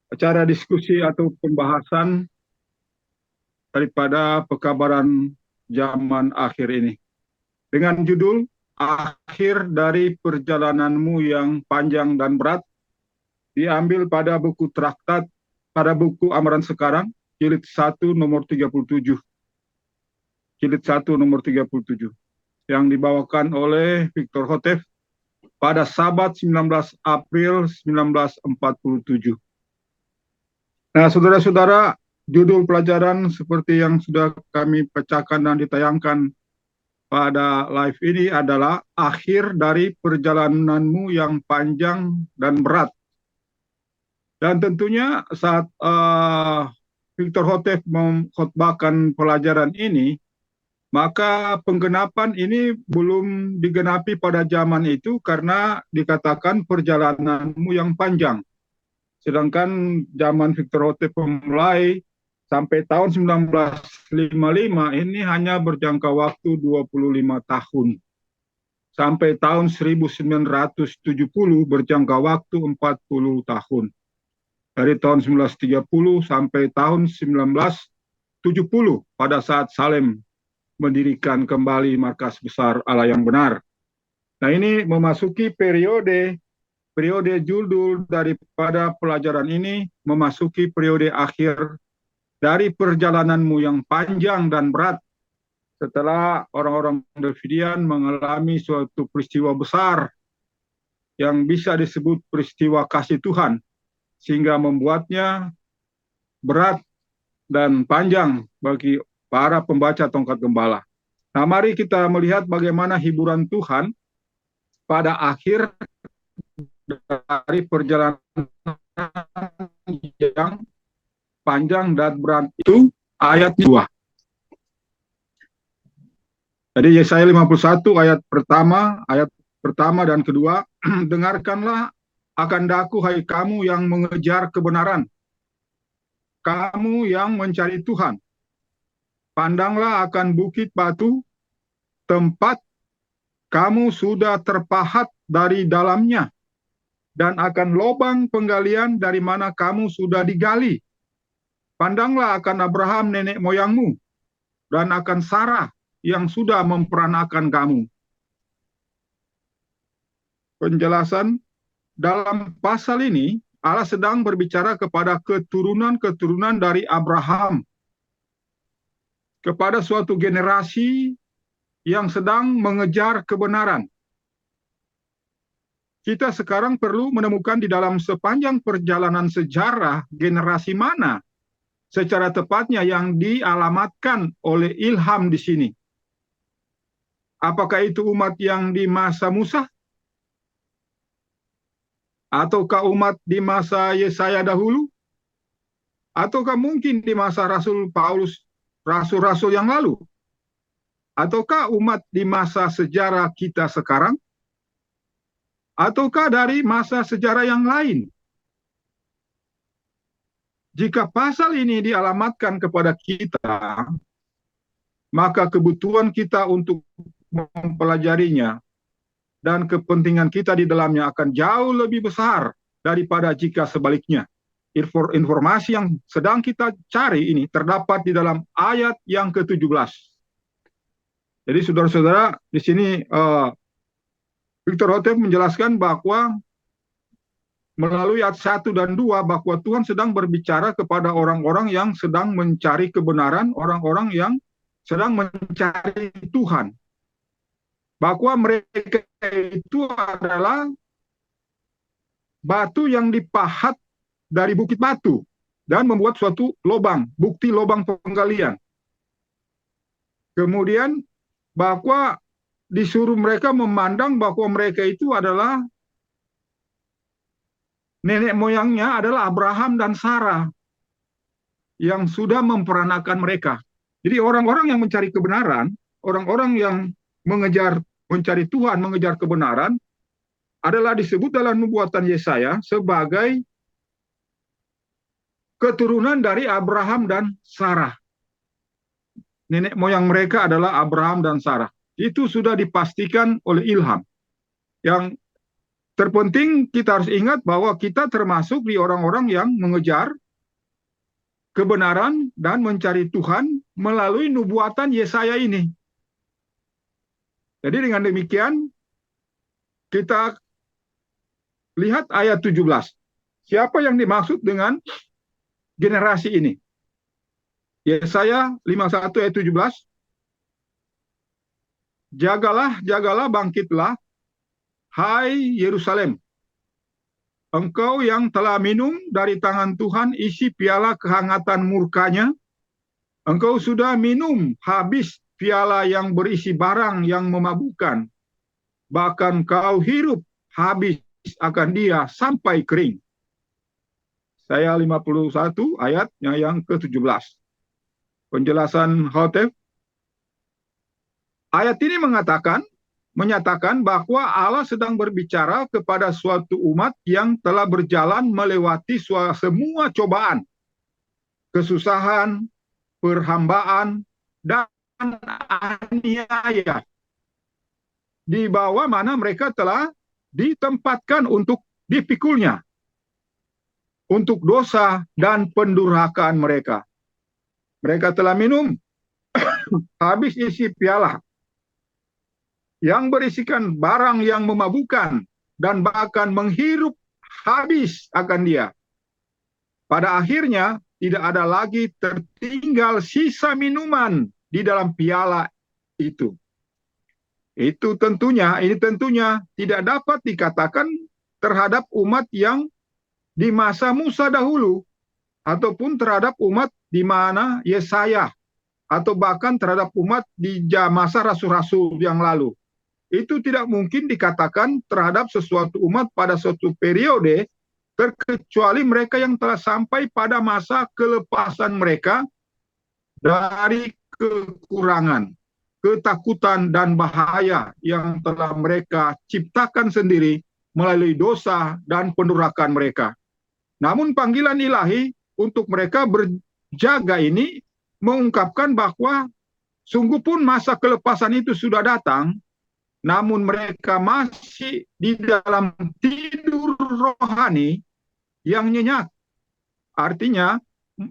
acara diskusi atau pembahasan daripada pekabaran zaman akhir ini. Dengan judul Akhir dari Perjalananmu yang Panjang dan Berat, diambil pada buku traktat, pada buku Amaran Sekarang, jilid 1 nomor 37. Jilid 1 nomor 37. Yang dibawakan oleh Victor Hotef pada Sabat 19 April 1947. Nah, saudara-saudara, judul pelajaran seperti yang sudah kami pecahkan dan ditayangkan pada live ini adalah Akhir dari Perjalananmu yang Panjang dan Berat. Dan tentunya saat Victor Hotef mengkhotbahkan pelajaran ini, maka penggenapan ini belum digenapi pada zaman itu karena dikatakan perjalananmu yang panjang. Sedangkan zaman Victor Hotef memulai sampai tahun 1955 ini hanya berjangka waktu 25 tahun. Sampai tahun 1970 berjangka waktu 40 tahun. Dari tahun 1930 sampai tahun 1970 pada saat Salem mendirikan kembali markas besar Allah yang benar. Nah, ini memasuki periode judul daripada pelajaran ini, memasuki periode akhir dari perjalananmu yang panjang dan berat, setelah orang-orang Davidian mengalami suatu peristiwa besar yang bisa disebut peristiwa kasih Tuhan, sehingga membuatnya berat dan panjang bagi para pembaca tongkat gembala. Nah, mari kita melihat bagaimana hiburan Tuhan pada akhir dari perjalanan yang panjang dan berat itu, ayat 2. Jadi Yesaya 51 ayat pertama dan kedua, dengarkanlah akan daku hai kamu yang mengejar kebenaran, kamu yang mencari Tuhan. Pandanglah akan bukit batu, tempat kamu sudah terpahat dari dalamnya, dan akan lobang penggalian dari mana kamu sudah digali. Pandanglah akan Abraham nenek moyangmu, dan akan Sarah yang sudah memperanakan kamu. Penjelasan dalam pasal ini, Allah sedang berbicara kepada keturunan-keturunan dari Abraham, kepada suatu generasi yang sedang mengejar kebenaran. Kita sekarang perlu menemukan di dalam sepanjang perjalanan sejarah generasi mana secara tepatnya yang dialamatkan oleh ilham di sini. Apakah itu umat yang di masa Musa? Ataukah umat di masa Yesaya dahulu? Ataukah mungkin di masa Rasul Paulus, rasul-rasul yang lalu? Ataukah umat di masa sejarah kita sekarang? Ataukah dari masa sejarah yang lain? Jika pasal ini dialamatkan kepada kita, maka kebutuhan kita untuk mempelajarinya dan kepentingan kita di dalamnya akan jauh lebih besar daripada jika sebaliknya. Informasi yang sedang kita cari ini terdapat di dalam ayat yang ke-17. Jadi saudara-saudara, di sini Victor Hotef menjelaskan bahwa melalui ayat 1 dan 2 bahwa Tuhan sedang berbicara kepada orang-orang yang sedang mencari kebenaran, orang-orang yang sedang mencari Tuhan. Bahwa mereka itu adalah batu yang dipahat dari bukit batu dan membuat suatu lubang, bukti lubang penggalian. Kemudian bahwa disuruh mereka memandang bahwa mereka itu adalah nenek moyangnya adalah Abraham dan Sarah yang sudah memperanakan mereka. Jadi orang-orang yang mencari kebenaran, orang-orang yang mencari Tuhan, mengejar kebenaran, adalah disebut dalam nubuatan Yesaya sebagai keturunan dari Abraham dan Sarah. Nenek moyang mereka adalah Abraham dan Sarah. Itu sudah dipastikan oleh ilham. Yang terpenting kita harus ingat bahwa kita termasuk di orang-orang yang mengejar kebenaran dan mencari Tuhan melalui nubuatan Yesaya ini. Jadi dengan demikian kita lihat ayat 17. Siapa yang dimaksud dengan generasi ini? Yesaya 51 ayat 17. Jagalah, jagalah, bangkitlah, hai Yerusalem. Engkau yang telah minum dari tangan Tuhan isi piala kehangatan murkanya. Engkau sudah minum habis piala yang berisi barang yang memabukkan. Bahkan kau hirup habis akan dia sampai kering. Saya 51 ayatnya yang ke-17. Penjelasan Hotef. Ayat ini menyatakan bahwa Allah sedang berbicara kepada suatu umat yang telah berjalan melewati semua cobaan, kesusahan, perhambaan, dan aniaya. Di bawah mana mereka telah ditempatkan untuk dipikulnya, untuk dosa dan pendurhakaan mereka. Mereka telah minum habis isi piala yang berisikan barang yang memabukkan dan bahkan menghirup habis akan dia. Pada akhirnya tidak ada lagi tertinggal sisa minuman di dalam piala itu. Ini tentunya tidak dapat dikatakan terhadap umat yang di masa Musa dahulu, ataupun terhadap umat di mana Yesaya, atau bahkan terhadap umat di masa rasul-rasul yang lalu. Itu tidak mungkin dikatakan terhadap sesuatu umat pada suatu periode, terkecuali mereka yang telah sampai pada masa kelepasan mereka dari kekurangan, ketakutan, dan bahaya yang telah mereka ciptakan sendiri melalui dosa dan pendurhakaan mereka. Namun panggilan ilahi untuk mereka berjaga ini mengungkapkan bahwa sungguh pun masa kelepasan itu sudah datang, namun mereka masih di dalam tidur rohani yang nyenyak. Artinya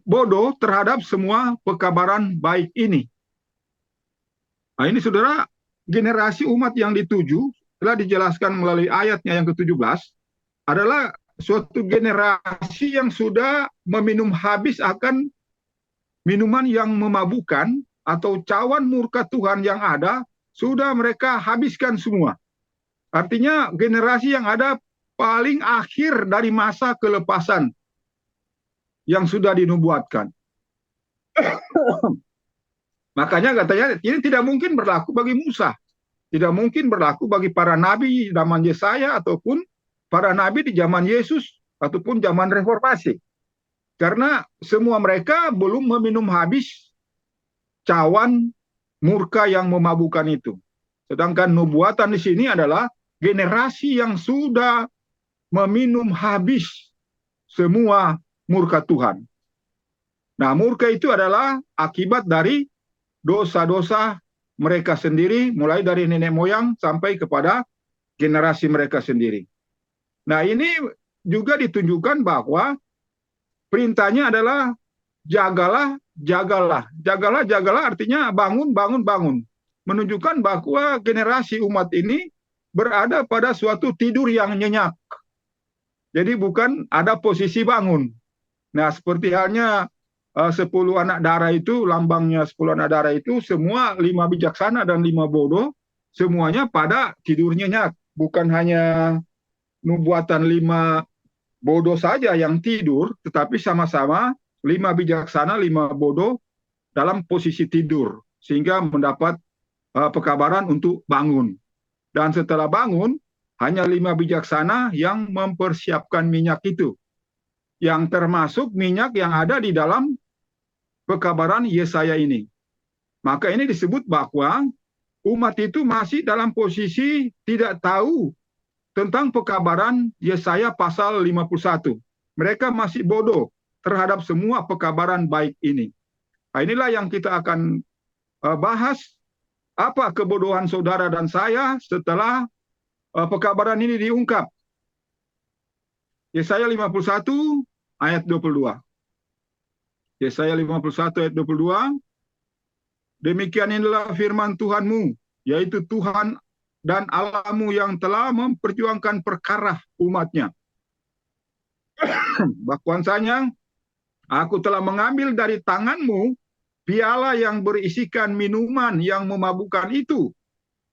bodoh terhadap semua pekabaran baik ini. Nah, ini saudara, generasi umat yang dituju telah dijelaskan melalui ayatnya yang ke-17 adalah suatu generasi yang sudah meminum habis akan minuman yang memabukkan atau cawan murka Tuhan yang ada, sudah mereka habiskan semua. Artinya generasi yang ada paling akhir dari masa kelepasan yang sudah dinubuatkan. Makanya katanya ini tidak mungkin berlaku bagi Musa. Tidak mungkin berlaku bagi para nabi zaman Yesaya ataupun para nabi di zaman Yesus ataupun zaman reformasi. Karena semua mereka belum meminum habis cawan murka yang memabukkan itu. Sedangkan nubuatan di sini adalah generasi yang sudah meminum habis semua murka Tuhan. Nah, murka itu adalah akibat dari dosa-dosa mereka sendiri, mulai dari nenek moyang sampai kepada generasi mereka sendiri. Nah, ini juga ditunjukkan bahwa perintahnya adalah jagalah, jagalah. Jagalah, jagalah artinya bangun, bangun, bangun. Menunjukkan bahwa generasi umat ini berada pada suatu tidur yang nyenyak. Jadi bukan ada posisi bangun. Nah, seperti halnya 10 anak darah itu, lambangnya 10 anak darah itu, semua 5 bijaksana dan 5 bodoh, semuanya pada tidur nyenyak. Bukan hanya nubuatan 5 bodoh saja yang tidur, tetapi sama-sama 5 bijaksana, 5 bodoh dalam posisi tidur, sehingga mendapat pekabaran untuk bangun. Dan setelah bangun, hanya 5 bijaksana yang mempersiapkan minyak itu, yang termasuk minyak yang ada di dalam pekabaran Yesaya ini. Maka ini disebut bahwa umat itu masih dalam posisi tidak tahu tentang pekabaran Yesaya pasal 51. Mereka masih bodoh terhadap semua pekabaran baik ini. Nah, inilah yang kita akan bahas, apa kebodohan saudara dan saya setelah pekabaran ini diungkap. Yesaya 51 ayat 22. Yesaya 51 ayat 22. Demikian inilah firman Tuhanmu, yaitu Tuhan dan Allahmu yang telah memperjuangkan perkara umatnya. Bahwasanya aku telah mengambil dari tanganmu piala yang berisikan minuman yang memabukkan itu,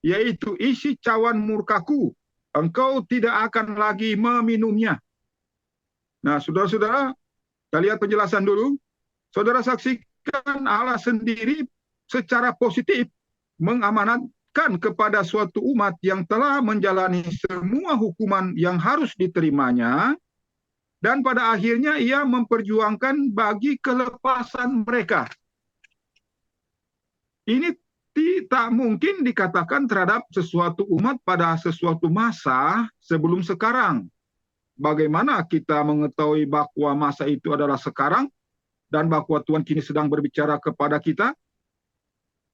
yaitu isi cawan murkaku. Engkau tidak akan lagi meminumnya. Nah, saudara-saudara, kita lihat penjelasan dulu. Saudara saksikan Allah sendiri secara positif mengamanatkan kepada suatu umat yang telah menjalani semua hukuman yang harus diterimanya, dan pada akhirnya ia memperjuangkan bagi kelepasan mereka. Ini tidak mungkin dikatakan terhadap sesuatu umat pada sesuatu masa sebelum sekarang. Bagaimana kita mengetahui bahwa masa itu adalah sekarang dan bahwa Tuhan kini sedang berbicara kepada kita?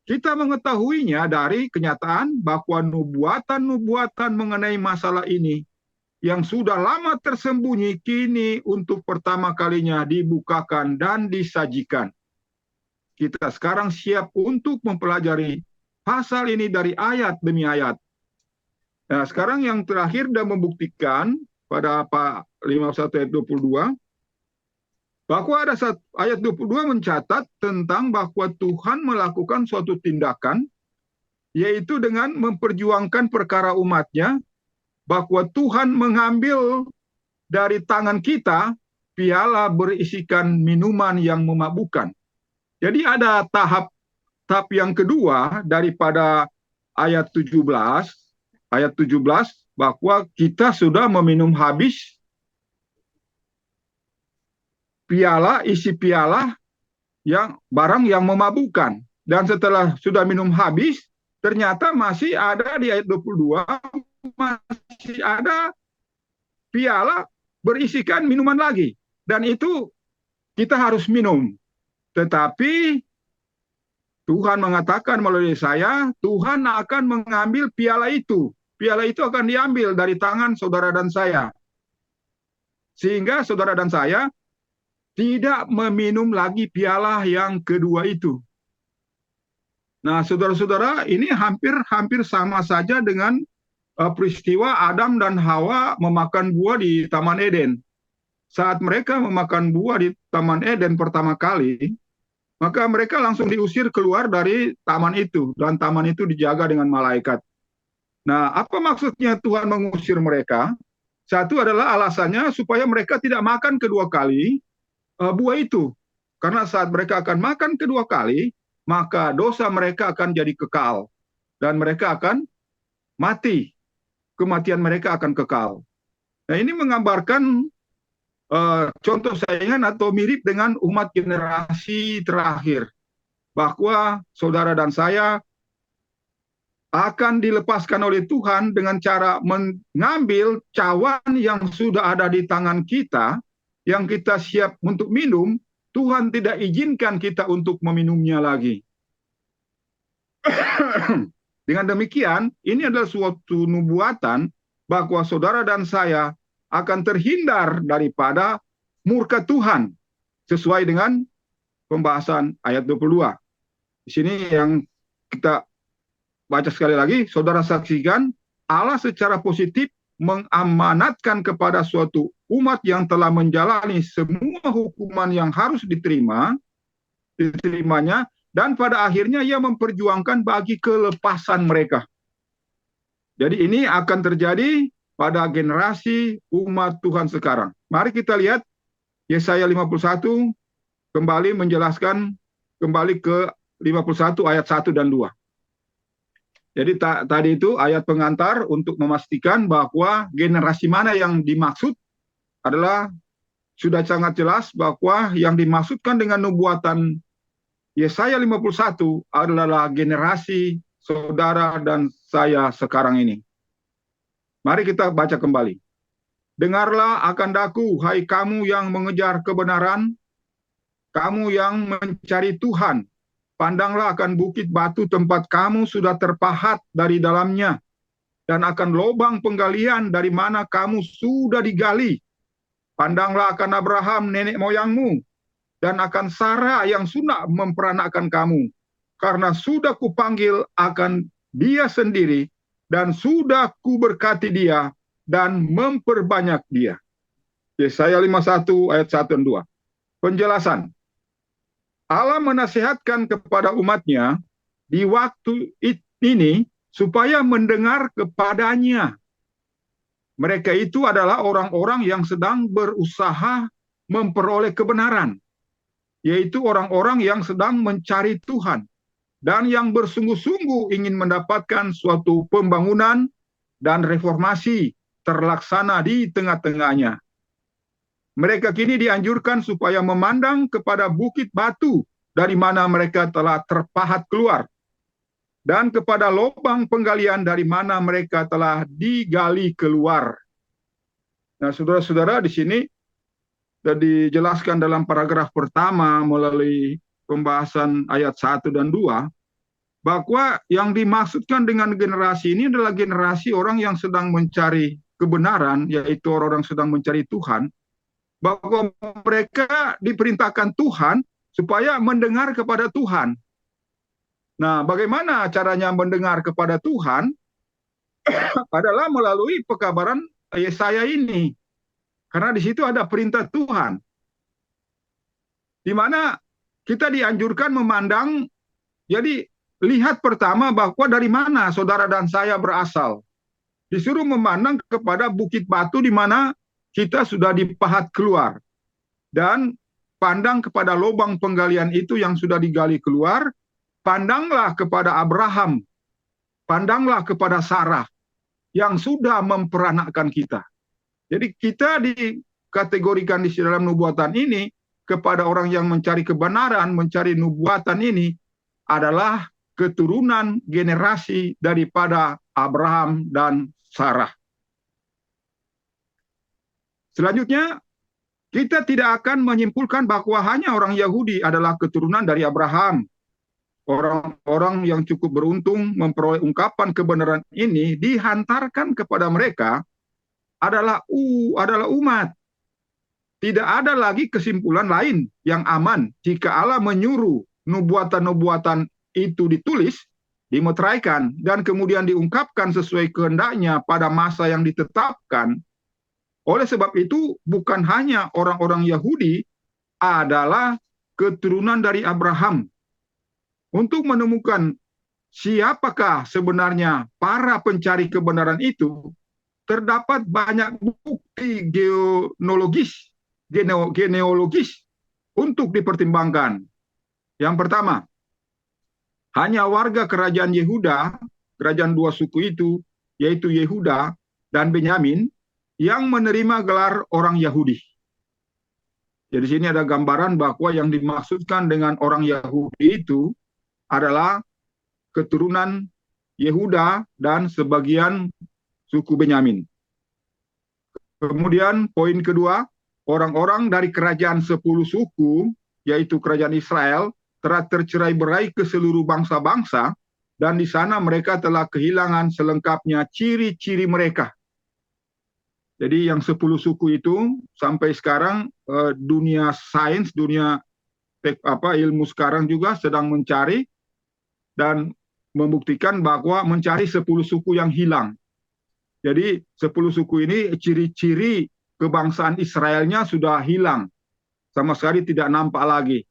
Kita mengetahuinya dari kenyataan bahwa nubuatan-nubuatan mengenai masalah ini yang sudah lama tersembunyi kini untuk pertama kalinya dibukakan dan disajikan. Kita sekarang siap untuk mempelajari pasal ini dari ayat demi ayat. Nah, sekarang yang terakhir dan membuktikan pada 51 ayat 22, bahwa ada ayat 22 mencatat tentang bahwa Tuhan melakukan suatu tindakan, yaitu dengan memperjuangkan perkara umatnya, bahwa Tuhan mengambil dari tangan kita piala berisikan minuman yang memabukkan. Jadi ada tahap yang kedua daripada ayat 17, bahwa kita sudah meminum habis isi piala yang barang yang memabukkan. Dan setelah sudah minum habis, ternyata masih ada di ayat 22, masih ada piala berisikan minuman lagi. Dan itu kita harus minum. Tetapi Tuhan mengatakan melalui saya, Tuhan akan mengambil piala itu. Piala itu akan diambil dari tangan saudara dan saya. Sehingga saudara dan saya tidak meminum lagi piala yang kedua itu. Nah, saudara-saudara, ini hampir sama saja dengan peristiwa Adam dan Hawa memakan buah di Taman Eden. Saat mereka memakan buah di Taman Eden pertama kali, maka mereka langsung diusir keluar dari taman itu, dan taman itu dijaga dengan malaikat. Nah, apa maksudnya Tuhan mengusir mereka? Satu adalah alasannya supaya mereka tidak makan kedua kali buah itu. Karena saat mereka akan makan kedua kali, maka dosa mereka akan jadi kekal. Dan mereka akan mati. Kematian mereka akan kekal. Nah, ini menggambarkan contoh saingan atau mirip dengan umat generasi terakhir. Bahwa saudara dan saya akan dilepaskan oleh Tuhan dengan cara mengambil cawan yang sudah ada di tangan kita, yang kita siap untuk minum. Tuhan tidak izinkan kita untuk meminumnya lagi. Dengan demikian, ini adalah suatu nubuatan bahwa saudara dan saya akan terhindar daripada murka Tuhan, sesuai dengan pembahasan ayat 22. Di sini yang kita baca sekali lagi, saudara saksikan, Allah secara positif mengamanatkan kepada suatu umat yang telah menjalani semua hukuman yang harus diterimanya, dan pada akhirnya ia memperjuangkan bagi kelepasan mereka. Jadi ini akan terjadi pada generasi umat Tuhan sekarang. Mari kita lihat Yesaya 51 kembali menjelaskan kembali ke 51 ayat 1 dan 2. Jadi tadi itu ayat pengantar untuk memastikan bahwa generasi mana yang dimaksud adalah sudah sangat jelas bahwa yang dimaksudkan dengan nubuatan Yesaya 51 adalah generasi saudara dan saya sekarang ini. Mari kita baca kembali. Dengarlah akan daku, hai kamu yang mengejar kebenaran, kamu yang mencari Tuhan. Pandanglah akan bukit batu tempat kamu sudah terpahat dari dalamnya, dan akan lubang penggalian dari mana kamu sudah digali. Pandanglah akan Abraham nenek moyangmu, dan akan Sarah yang sudah memperanakkan kamu. Karena sudah kupanggil akan dia sendiri, dan sudah kuberkati dia, dan memperbanyak dia. Yesaya 51 ayat 1 dan 2. Penjelasan. Allah menasihatkan kepada umatnya di waktu ini supaya mendengar kepadanya. Mereka itu adalah orang-orang yang sedang berusaha memperoleh kebenaran, yaitu orang-orang yang sedang mencari Tuhan dan yang bersungguh-sungguh ingin mendapatkan suatu pembangunan dan reformasi terlaksana di tengah-tengahnya. Mereka kini dianjurkan supaya memandang kepada bukit batu dari mana mereka telah terpahat keluar, dan kepada lubang penggalian dari mana mereka telah digali keluar. Nah, saudara-saudara, di sini sudah dijelaskan dalam paragraf pertama melalui pembahasan ayat 1 dan 2, bahwa yang dimaksudkan dengan generasi ini adalah generasi orang yang sedang mencari kebenaran, yaitu orang-orang sedang mencari Tuhan, bahwa mereka diperintahkan Tuhan supaya mendengar kepada Tuhan. Nah, bagaimana caranya mendengar kepada Tuhan? Adalah melalui pekabaran Yesaya ini. Karena di situ ada perintah Tuhan. Di mana kita dianjurkan memandang, jadi lihat pertama bahwa dari mana saudara dan saya berasal. Disuruh memandang kepada bukit batu di mana kita sudah dipahat keluar. Dan pandang kepada lubang penggalian itu yang sudah digali keluar. Pandanglah kepada Abraham, pandanglah kepada Sarah yang sudah memperanakkan kita. Jadi kita dikategorikan di dalam nubuatan ini kepada orang yang mencari kebenaran, mencari nubuatan ini adalah keturunan generasi daripada Abraham dan Sarah. Selanjutnya, kita tidak akan menyimpulkan bahwa hanya orang Yahudi adalah keturunan dari Abraham. Orang-orang yang cukup beruntung memperoleh ungkapan kebenaran ini dihantarkan kepada mereka adalah umat. Tidak ada lagi kesimpulan lain yang aman jika Allah menyuruh nubuatan-nubuatan itu ditulis, dimeteraikan, dan kemudian diungkapkan sesuai kehendaknya pada masa yang ditetapkan. Oleh sebab itu, bukan hanya orang-orang Yahudi adalah keturunan dari Abraham. Untuk menemukan siapakah sebenarnya para pencari kebenaran itu, terdapat banyak bukti genealogis untuk dipertimbangkan. Yang pertama, hanya warga kerajaan Yehuda, kerajaan dua suku itu, yaitu Yehuda dan Benyamin, yang menerima gelar orang Yahudi. Jadi sini ada gambaran bahwa yang dimaksudkan dengan orang Yahudi itu adalah keturunan Yehuda dan sebagian suku Benyamin. Kemudian poin kedua, orang-orang dari kerajaan 10 suku, yaitu kerajaan Israel, telah tercerai-berai ke seluruh bangsa-bangsa, dan di sana mereka telah kehilangan selengkapnya ciri-ciri mereka. Jadi yang 10 suku itu sampai sekarang dunia sains, dunia ilmu sekarang juga sedang mencari dan membuktikan bahwa mencari 10 suku yang hilang. Jadi 10 suku ini ciri-ciri kebangsaan Israelnya sudah hilang. Sama sekali tidak nampak lagi.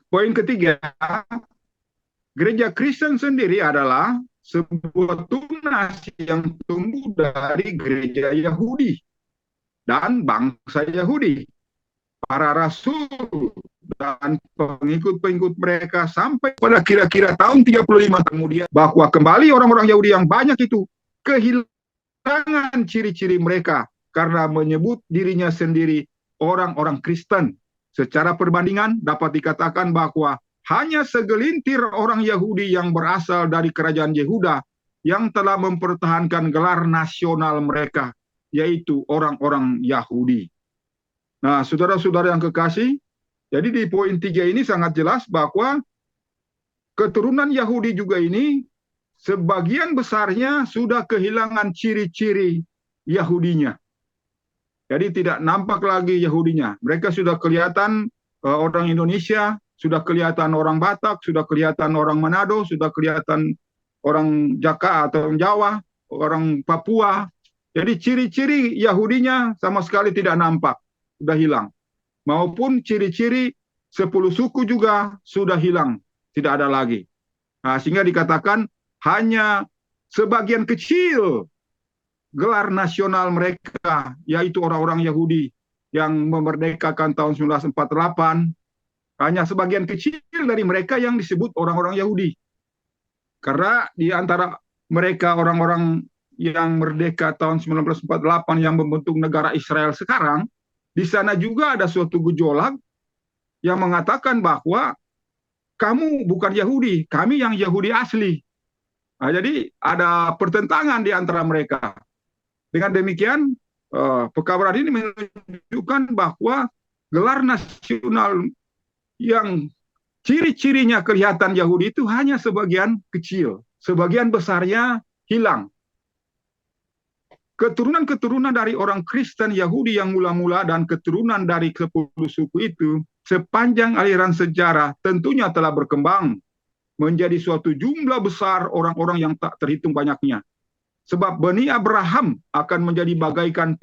Poin ketiga, gereja Kristen sendiri adalah sebuah tunas yang tumbuh dari gereja Yahudi dan bangsa Yahudi. Para rasul dan pengikut-pengikut mereka sampai pada kira-kira tahun 35 kemudian, bahwa kembali orang-orang Yahudi yang banyak itu kehilangan ciri-ciri mereka karena menyebut dirinya sendiri orang-orang Kristen. Secara perbandingan dapat dikatakan bahwa hanya segelintir orang Yahudi yang berasal dari kerajaan Yehuda yang telah mempertahankan gelar nasional mereka, yaitu orang-orang Yahudi. Nah, saudara-saudara yang kekasih, jadi di poin 3 ini sangat jelas bahwa keturunan Yahudi juga ini sebagian besarnya sudah kehilangan ciri-ciri Yahudinya. Jadi tidak nampak lagi Yahudinya. Mereka sudah kelihatan orang Indonesia, sudah kelihatan orang Batak, sudah kelihatan orang Manado, sudah kelihatan orang Jakarta atau orang Jawa, orang Papua. Jadi ciri-ciri Yahudinya sama sekali tidak nampak, sudah hilang. Maupun ciri-ciri 10 suku juga sudah hilang, tidak ada lagi. Nah, sehingga dikatakan hanya sebagian kecil gelar nasional mereka, yaitu orang-orang Yahudi yang memerdekakan tahun 1948, hanya sebagian kecil dari mereka yang disebut orang-orang Yahudi. Karena di antara mereka orang-orang yang merdeka tahun 1948 yang membentuk negara Israel sekarang, di sana juga ada suatu gejolak yang mengatakan bahwa kamu bukan Yahudi, kami yang Yahudi asli. Nah, jadi ada pertentangan di antara mereka. Dengan demikian, pekabaran ini menunjukkan bahwa gelar nasional yang ciri-cirinya kelihatan Yahudi itu hanya sebagian kecil. Sebagian besarnya hilang. Keturunan-keturunan dari orang Kristen Yahudi yang mula-mula dan keturunan dari 10 suku itu sepanjang aliran sejarah tentunya telah berkembang menjadi suatu jumlah besar orang-orang yang tak terhitung banyaknya. Sebab Bani Abraham akan menjadi bagaikan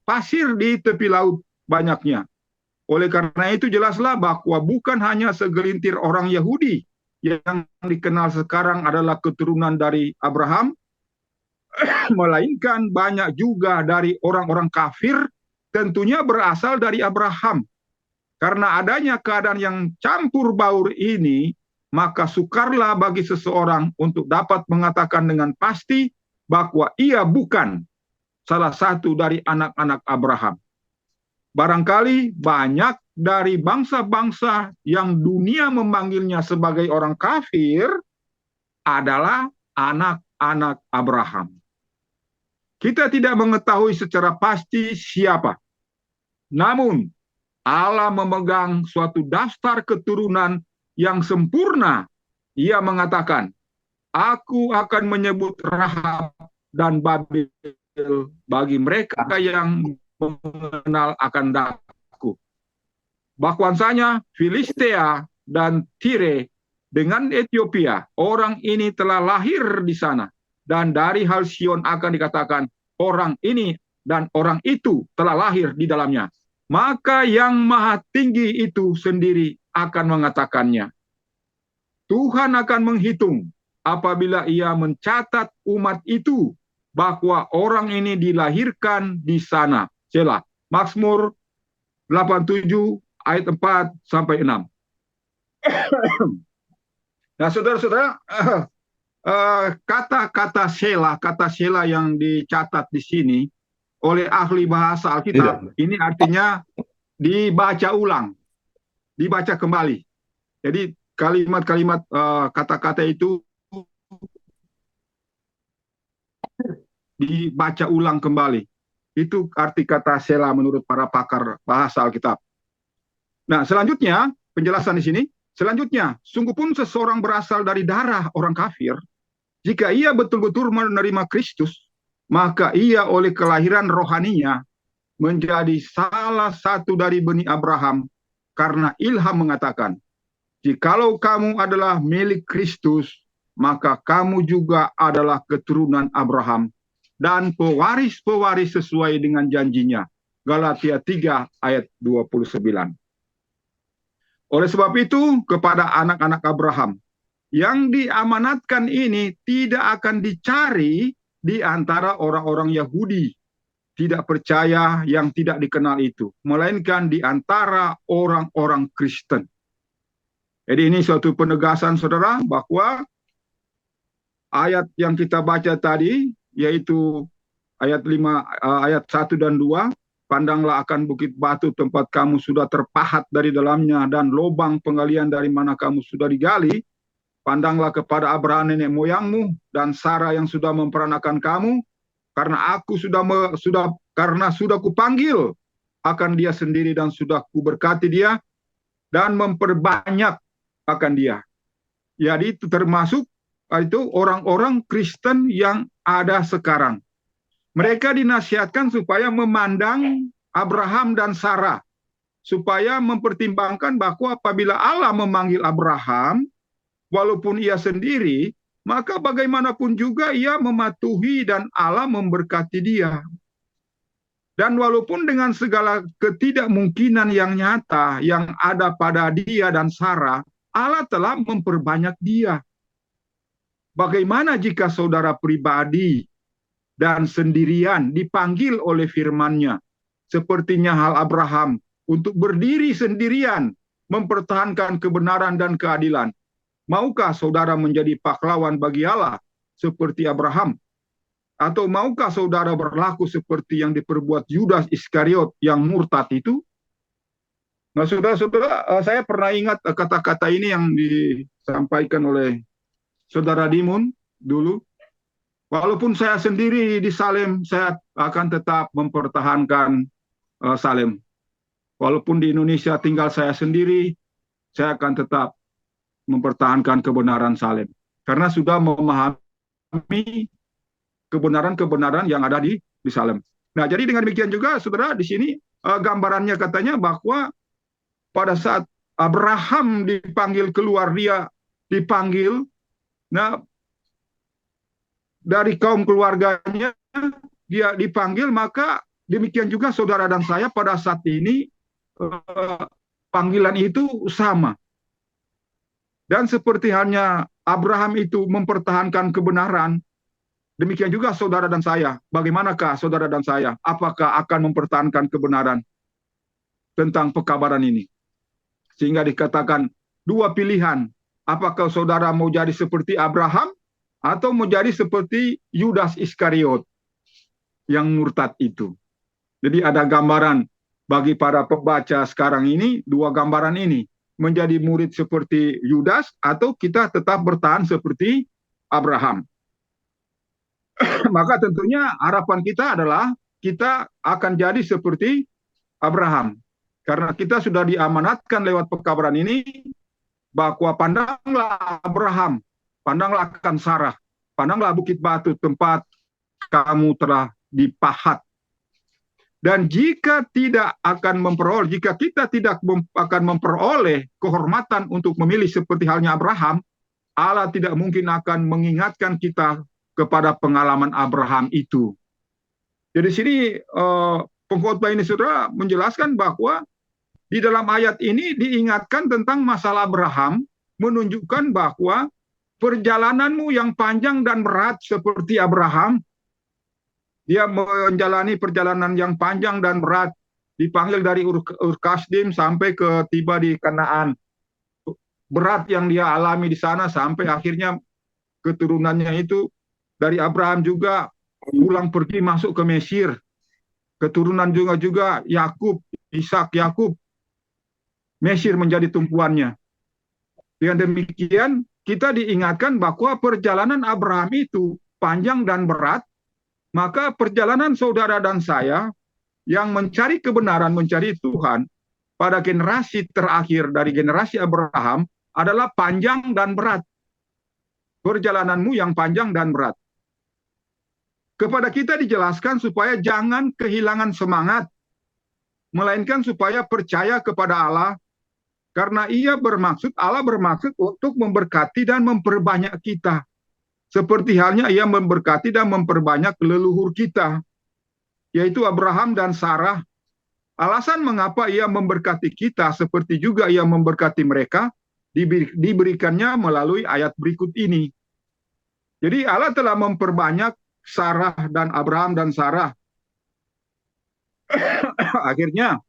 pasir di tepi laut banyaknya. Oleh karena itu jelaslah bahwa bukan hanya segelintir orang Yahudi yang dikenal sekarang adalah keturunan dari Abraham, melainkan banyak juga dari orang-orang kafir tentunya berasal dari Abraham. Karena adanya keadaan yang campur baur ini, maka sukarlah bagi seseorang untuk dapat mengatakan dengan pasti bahwa ia bukan salah satu dari anak-anak Abraham. Barangkali banyak dari bangsa-bangsa yang dunia memanggilnya sebagai orang kafir adalah anak-anak Abraham. Kita tidak mengetahui secara pasti siapa. Namun, Allah memegang suatu daftar keturunan yang sempurna. Ia mengatakan, Aku akan menyebut Rahab dan Babel bagi mereka yang mengenal akan daku. Bahwasanya Filistea dan Tire dengan Ethiopia, orang ini telah lahir di sana. Dan dari hal Sion akan dikatakan, orang ini dan orang itu telah lahir di dalamnya. Maka yang maha tinggi itu sendiri akan mengatakannya. Tuhan akan menghitung apabila ia mencatat umat itu bahwa orang ini dilahirkan di sana. Selah. Mazmur 87 ayat 4 sampai 6. Nah, saudara-saudara, kata-kata Selah yang dicatat di sini oleh ahli bahasa Alkitab, ini artinya dibaca ulang, dibaca kembali. Jadi kalimat-kalimat kata-kata itu dibaca ulang kembali. Itu arti kata Selah menurut para pakar bahasa Alkitab. Nah, selanjutnya, penjelasan di sini, selanjutnya, sungguh pun seseorang berasal dari darah orang kafir, jika ia betul-betul menerima Kristus, maka ia oleh kelahiran rohaninya menjadi salah satu dari Bani Abraham, karena ilham mengatakan, jikalau kamu adalah milik Kristus, maka kamu juga adalah keturunan Abraham dan pewaris-pewaris sesuai dengan janjinya. Galatia 3 ayat 29. Oleh sebab itu, kepada anak-anak Abraham, yang diamanatkan ini tidak akan dicari di antara orang-orang Yahudi, tidak percaya yang tidak dikenal itu, melainkan di antara orang-orang Kristen. Jadi ini suatu penegasan, saudara, bahwa ayat yang kita baca tadi, yaitu ayat 1 dan 2, pandanglah akan bukit batu tempat kamu sudah terpahat dari dalamnya dan lubang penggalian dari mana kamu sudah digali. Pandanglah kepada Abraham nenek moyangmu dan Sarah yang sudah memperanakan kamu, karena aku sudah kupanggil akan dia sendiri dan sudah kuberkati dia dan memperbanyak akan dia. Jadi itu termasuk itu orang-orang Kristen yang ada sekarang. Mereka dinasihatkan supaya memandang Abraham dan Sarah, supaya mempertimbangkan bahwa apabila Allah memanggil Abraham, walaupun ia sendiri, maka bagaimanapun juga ia mematuhi dan Allah memberkati dia. Dan walaupun dengan segala ketidakmungkinan yang nyata yang ada pada dia dan Sarah, Allah telah memperbanyak dia. Bagaimana jika saudara pribadi dan sendirian dipanggil oleh firman-Nya, sepertinya hal Abraham, untuk berdiri sendirian, mempertahankan kebenaran dan keadilan? Maukah saudara menjadi pahlawan bagi Allah seperti Abraham? Atau maukah saudara berlaku seperti yang diperbuat Yudas Iskariot yang murtad itu? Nah, saudara-saudara, saya pernah ingat kata-kata ini yang disampaikan oleh saudara Dimun dulu. Walaupun saya sendiri di Salem, saya akan tetap mempertahankan Salem. Walaupun di Indonesia tinggal saya sendiri, saya akan tetap mempertahankan kebenaran Salem. Karena sudah memahami kebenaran-kebenaran yang ada di Salem. Nah, jadi dengan demikian juga, saudara, di sini gambarannya katanya bahwa pada saat Abraham dipanggil keluar, dia dipanggil, nah, dari kaum keluarganya, dia dipanggil, maka demikian juga saudara dan saya pada saat ini, panggilan itu sama. Dan seperti halnya Abraham itu mempertahankan kebenaran, demikian juga saudara dan saya. Bagaimanakah saudara dan saya? Apakah akan mempertahankan kebenaran tentang pekabaran ini? Sehingga dikatakan dua pilihan. Apakah saudara mau jadi seperti Abraham atau mau jadi seperti Yudas Iskariot yang murtad itu? Jadi ada gambaran bagi para pembaca sekarang ini, dua gambaran ini. Menjadi murid seperti Yudas atau kita tetap bertahan seperti Abraham. Maka tentunya harapan kita adalah kita akan jadi seperti Abraham. Karena kita sudah diamanatkan lewat pekabaran ini, bahwa pandanglah Abraham, pandanglah akan Sarah, pandanglah bukit batu tempat kamu telah dipahat. Dan jika tidak akan memperoleh, jika kita tidak akan memperoleh kehormatan untuk memilih seperti halnya Abraham, Allah tidak mungkin akan mengingatkan kita kepada pengalaman Abraham itu. Jadi sini pengkhotbah ini saudara menjelaskan bahwa di dalam ayat ini diingatkan tentang masalah Abraham, menunjukkan bahwa perjalananmu yang panjang dan berat seperti Abraham, dia menjalani perjalanan yang panjang dan berat, dipanggil dari Ur Kasdim sampai ke tiba di Kanaan. Berat yang dia alami di sana sampai akhirnya keturunannya itu dari Abraham juga pulang pergi masuk ke Mesir. Keturunan juga Yakub, Ishak, Yakub. Mesir menjadi tumpuannya. Dengan demikian kita diingatkan bahwa perjalanan Abraham itu panjang dan berat. Maka perjalanan saudara dan saya yang mencari kebenaran, mencari Tuhan pada generasi terakhir dari generasi Abraham adalah panjang dan berat. Perjalananmu yang panjang dan berat. Kepada kita dijelaskan supaya jangan kehilangan semangat, melainkan supaya percaya kepada Allah, karena Allah bermaksud untuk memberkati dan memperbanyak kita. Seperti halnya ia memberkati dan memperbanyak leluhur kita, yaitu Abraham dan Sarah. Alasan mengapa ia memberkati kita seperti juga ia memberkati mereka, diberikannya melalui ayat berikut ini. Jadi Allah telah memperbanyak Sarah dan Abraham dan Sarah. Akhirnya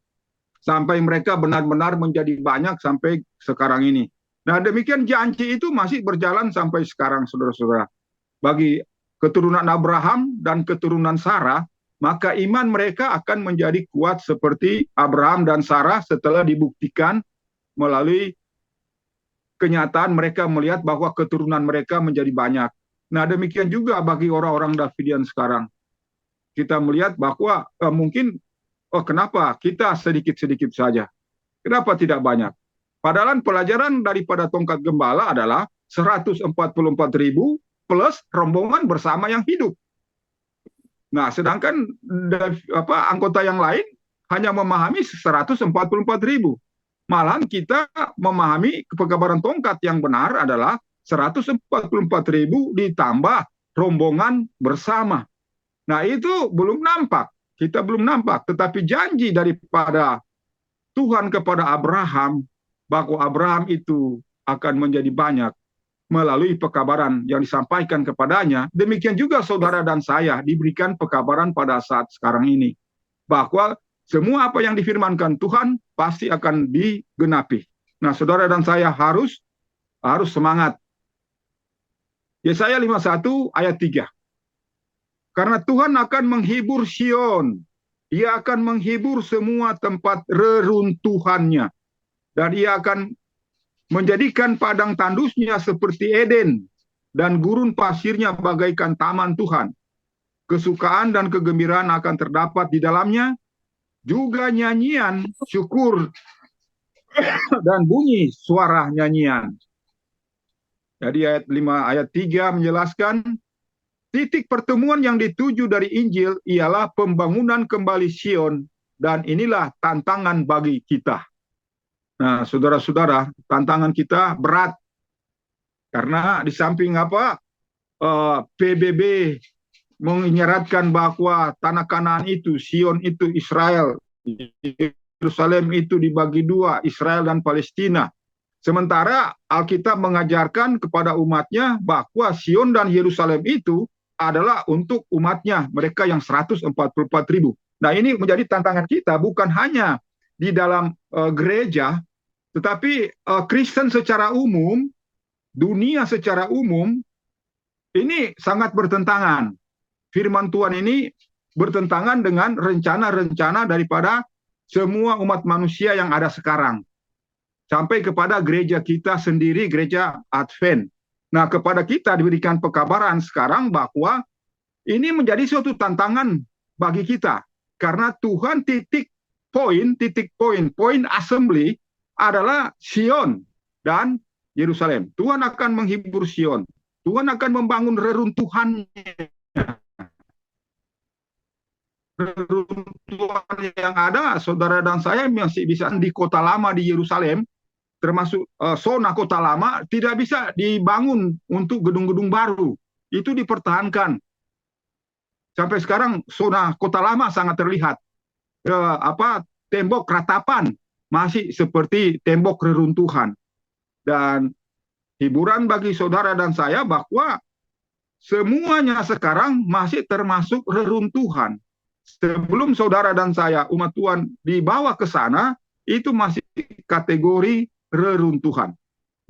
sampai mereka benar-benar menjadi banyak sampai sekarang ini. Nah, demikian janji itu masih berjalan sampai sekarang, saudara-saudara. Bagi keturunan Abraham dan keturunan Sarah, maka iman mereka akan menjadi kuat seperti Abraham dan Sarah setelah dibuktikan melalui kenyataan mereka melihat bahwa keturunan mereka menjadi banyak. Nah, demikian juga bagi orang-orang Davidian sekarang. Kita melihat bahwa mungkin, kenapa kita sedikit-sedikit saja? Kenapa tidak banyak? Padahal pelajaran daripada tongkat gembala adalah 144.000 plus rombongan bersama yang hidup. Nah, sedangkan anggota yang lain hanya memahami 144.000. Malahan kita memahami pekabaran tongkat yang benar adalah 144.000 ditambah rombongan bersama. Nah, itu belum nampak. Kita belum nampak. Tetapi janji daripada Tuhan kepada Abraham, bahwa Abraham itu akan menjadi banyak melalui pekabaran yang disampaikan kepadanya. Demikian juga saudara dan saya diberikan pekabaran pada saat sekarang ini, bahwa semua apa yang difirmankan Tuhan pasti akan digenapi. Nah, saudara dan saya harus semangat. Yesaya 51 ayat 3. Karena Tuhan akan menghibur Sion. Ia akan menghibur semua tempat reruntuhannya. Dan ia akan menjadikan padang tandusnya seperti Eden. Dan gurun pasirnya bagaikan taman Tuhan. Kesukaan dan kegembiraan akan terdapat di dalamnya. Juga nyanyian, syukur, dan bunyi suara nyanyian. Jadi ayat 5, ayat 3 menjelaskan, titik pertemuan yang dituju dari Injil ialah pembangunan kembali Sion, dan inilah tantangan bagi kita. Nah, saudara-saudara, tantangan kita berat, karena di samping PBB menginyaratkan bahwa tanah Kanaan itu, Sion itu Israel, Yerusalem itu dibagi dua, Israel dan Palestina. Sementara Alkitab mengajarkan kepada umatnya bahwa Sion dan Yerusalem itu adalah untuk umatnya, mereka yang 144.000. Nah, ini menjadi tantangan kita, bukan hanya di dalam gereja, tetapi Kristen secara umum, dunia secara umum, ini sangat bertentangan. Firman Tuhan ini bertentangan dengan rencana-rencana daripada semua umat manusia yang ada sekarang. Sampai kepada gereja kita sendiri, gereja Advent. Nah, kepada kita diberikan pekabaran sekarang bahwa ini menjadi suatu tantangan bagi kita. Karena Tuhan poin assembly adalah Sion dan Yerusalem. Tuhan akan menghibur Sion. Tuhan akan membangun reruntuhannya. Reruntuhan yang ada, saudara dan saya masih bisa di kota lama di Yerusalem, termasuk zona kota lama, tidak bisa dibangun untuk gedung-gedung baru. Itu dipertahankan. Sampai sekarang zona kota lama sangat terlihat. Tembok ratapan masih seperti tembok reruntuhan. Dan hiburan bagi saudara dan saya bahwa semuanya sekarang masih termasuk reruntuhan. Sebelum saudara dan saya, umat Tuhan, dibawa ke sana, itu masih kategori reruntuhan.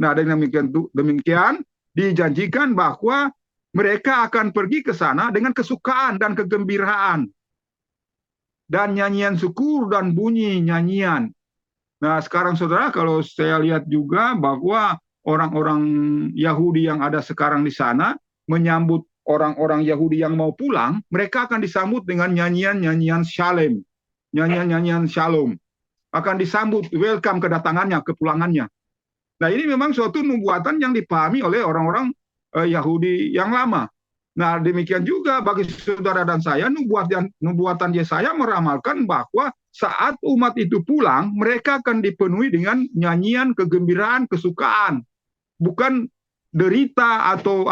Nah, dengan demikian dijanjikan bahwa mereka akan pergi ke sana dengan kesukaan dan kegembiraan dan nyanyian syukur dan bunyi nyanyian. Nah, sekarang saudara, kalau saya lihat juga bahwa orang-orang Yahudi yang ada sekarang di sana menyambut orang-orang Yahudi yang mau pulang, mereka akan disambut dengan nyanyian-nyanyian shalom, nyanyian-nyanyian shalom. Akan disambut, welcome kedatangannya, kepulangannya. Nah, ini memang suatu nubuatan yang dipahami oleh orang-orang Yahudi yang lama. Nah, demikian juga bagi saudara dan saya, nubuatan Yesaya meramalkan bahwa saat umat itu pulang, mereka akan dipenuhi dengan nyanyian, kegembiraan, kesukaan. Bukan derita atau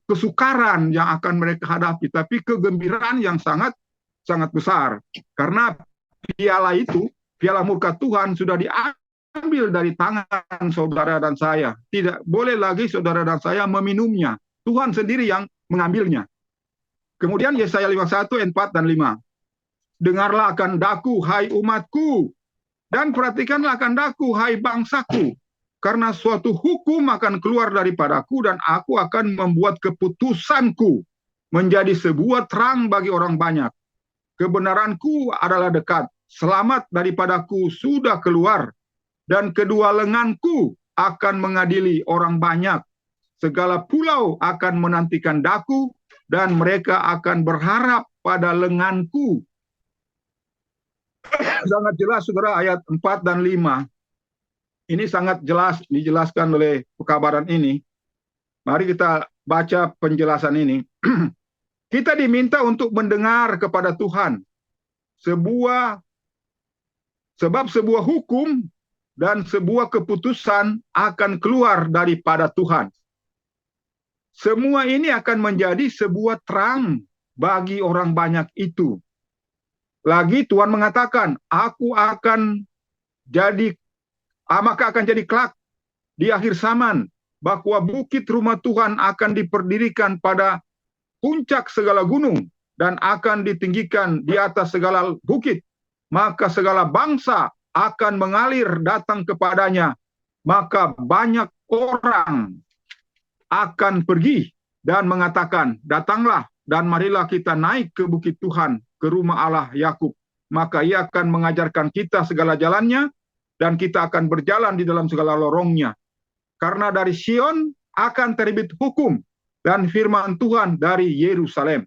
kesukaran yang akan mereka hadapi, tapi kegembiraan yang sangat sangat besar. Karena piala itu, piala murka Tuhan sudah diambil dari tangan saudara dan saya. Tidak boleh lagi saudara dan saya meminumnya. Tuhan sendiri yang mengambilnya. Kemudian Yesaya 51, 4 dan 5. Dengarlah akan daku, hai umatku, dan perhatikanlah akan daku, hai bangsaku. Karena suatu hukum akan keluar daripadaku, dan aku akan membuat keputusanku menjadi sebuah terang bagi orang banyak. Kebenaranku adalah dekat, selamat daripadaku sudah keluar, dan kedua lenganku akan mengadili orang banyak. Segala pulau akan menantikan daku, dan mereka akan berharap pada lenganku. Sangat jelas, saudara, ayat 4 dan 5. Ini sangat jelas dijelaskan oleh pekabaran ini. Mari kita baca penjelasan ini. Kita diminta untuk mendengar kepada Tuhan. Sebab sebuah hukum dan sebuah keputusan akan keluar daripada Tuhan. Semua ini akan menjadi sebuah terang bagi orang banyak itu. Lagi Tuhan mengatakan, maka akan jadi kelak di akhir zaman, bahwa bukit rumah Tuhan akan diperdirikan pada puncak segala gunung dan akan ditinggikan di atas segala bukit. Maka segala bangsa akan mengalir datang kepadanya. Maka banyak orang akan pergi dan mengatakan, datanglah dan marilah kita naik ke bukit Tuhan, ke rumah Allah Yakub. Maka ia akan mengajarkan kita segala jalannya, dan kita akan berjalan di dalam segala lorongnya. Karena dari Sion akan terbit hukum dan firman Tuhan dari Yerusalem.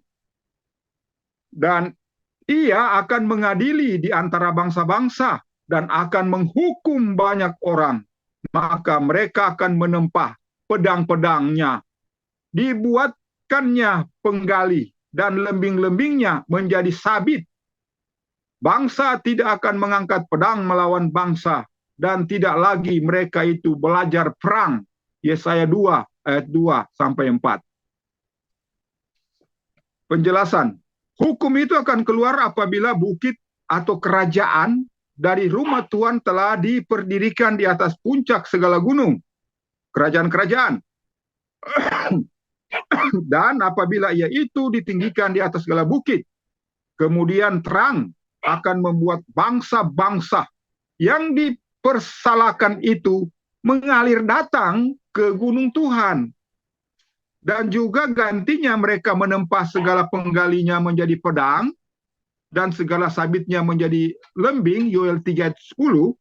Dan ia akan mengadili di antara bangsa-bangsa dan akan menghukum banyak orang. Maka mereka akan menempah pedang-pedangnya. Dibuatkannya penggali dan lembing-lembingnya menjadi sabit. Bangsa tidak akan mengangkat pedang melawan bangsa, dan tidak lagi mereka itu belajar perang. Yesaya 2 ayat 2-4. Penjelasan. Hukum itu akan keluar apabila bukit atau kerajaan dari rumah Tuhan telah diperdirikan di atas puncak segala gunung. Kerajaan-kerajaan. Dan apabila ia itu ditinggikan di atas segala bukit, kemudian terang akan membuat bangsa-bangsa yang dipersalahkan itu mengalir datang ke gunung Tuhan. Dan juga gantinya mereka menempah segala penggalinya menjadi pedang, dan segala sabitnya menjadi lembing, Yoel 3 ayat 10,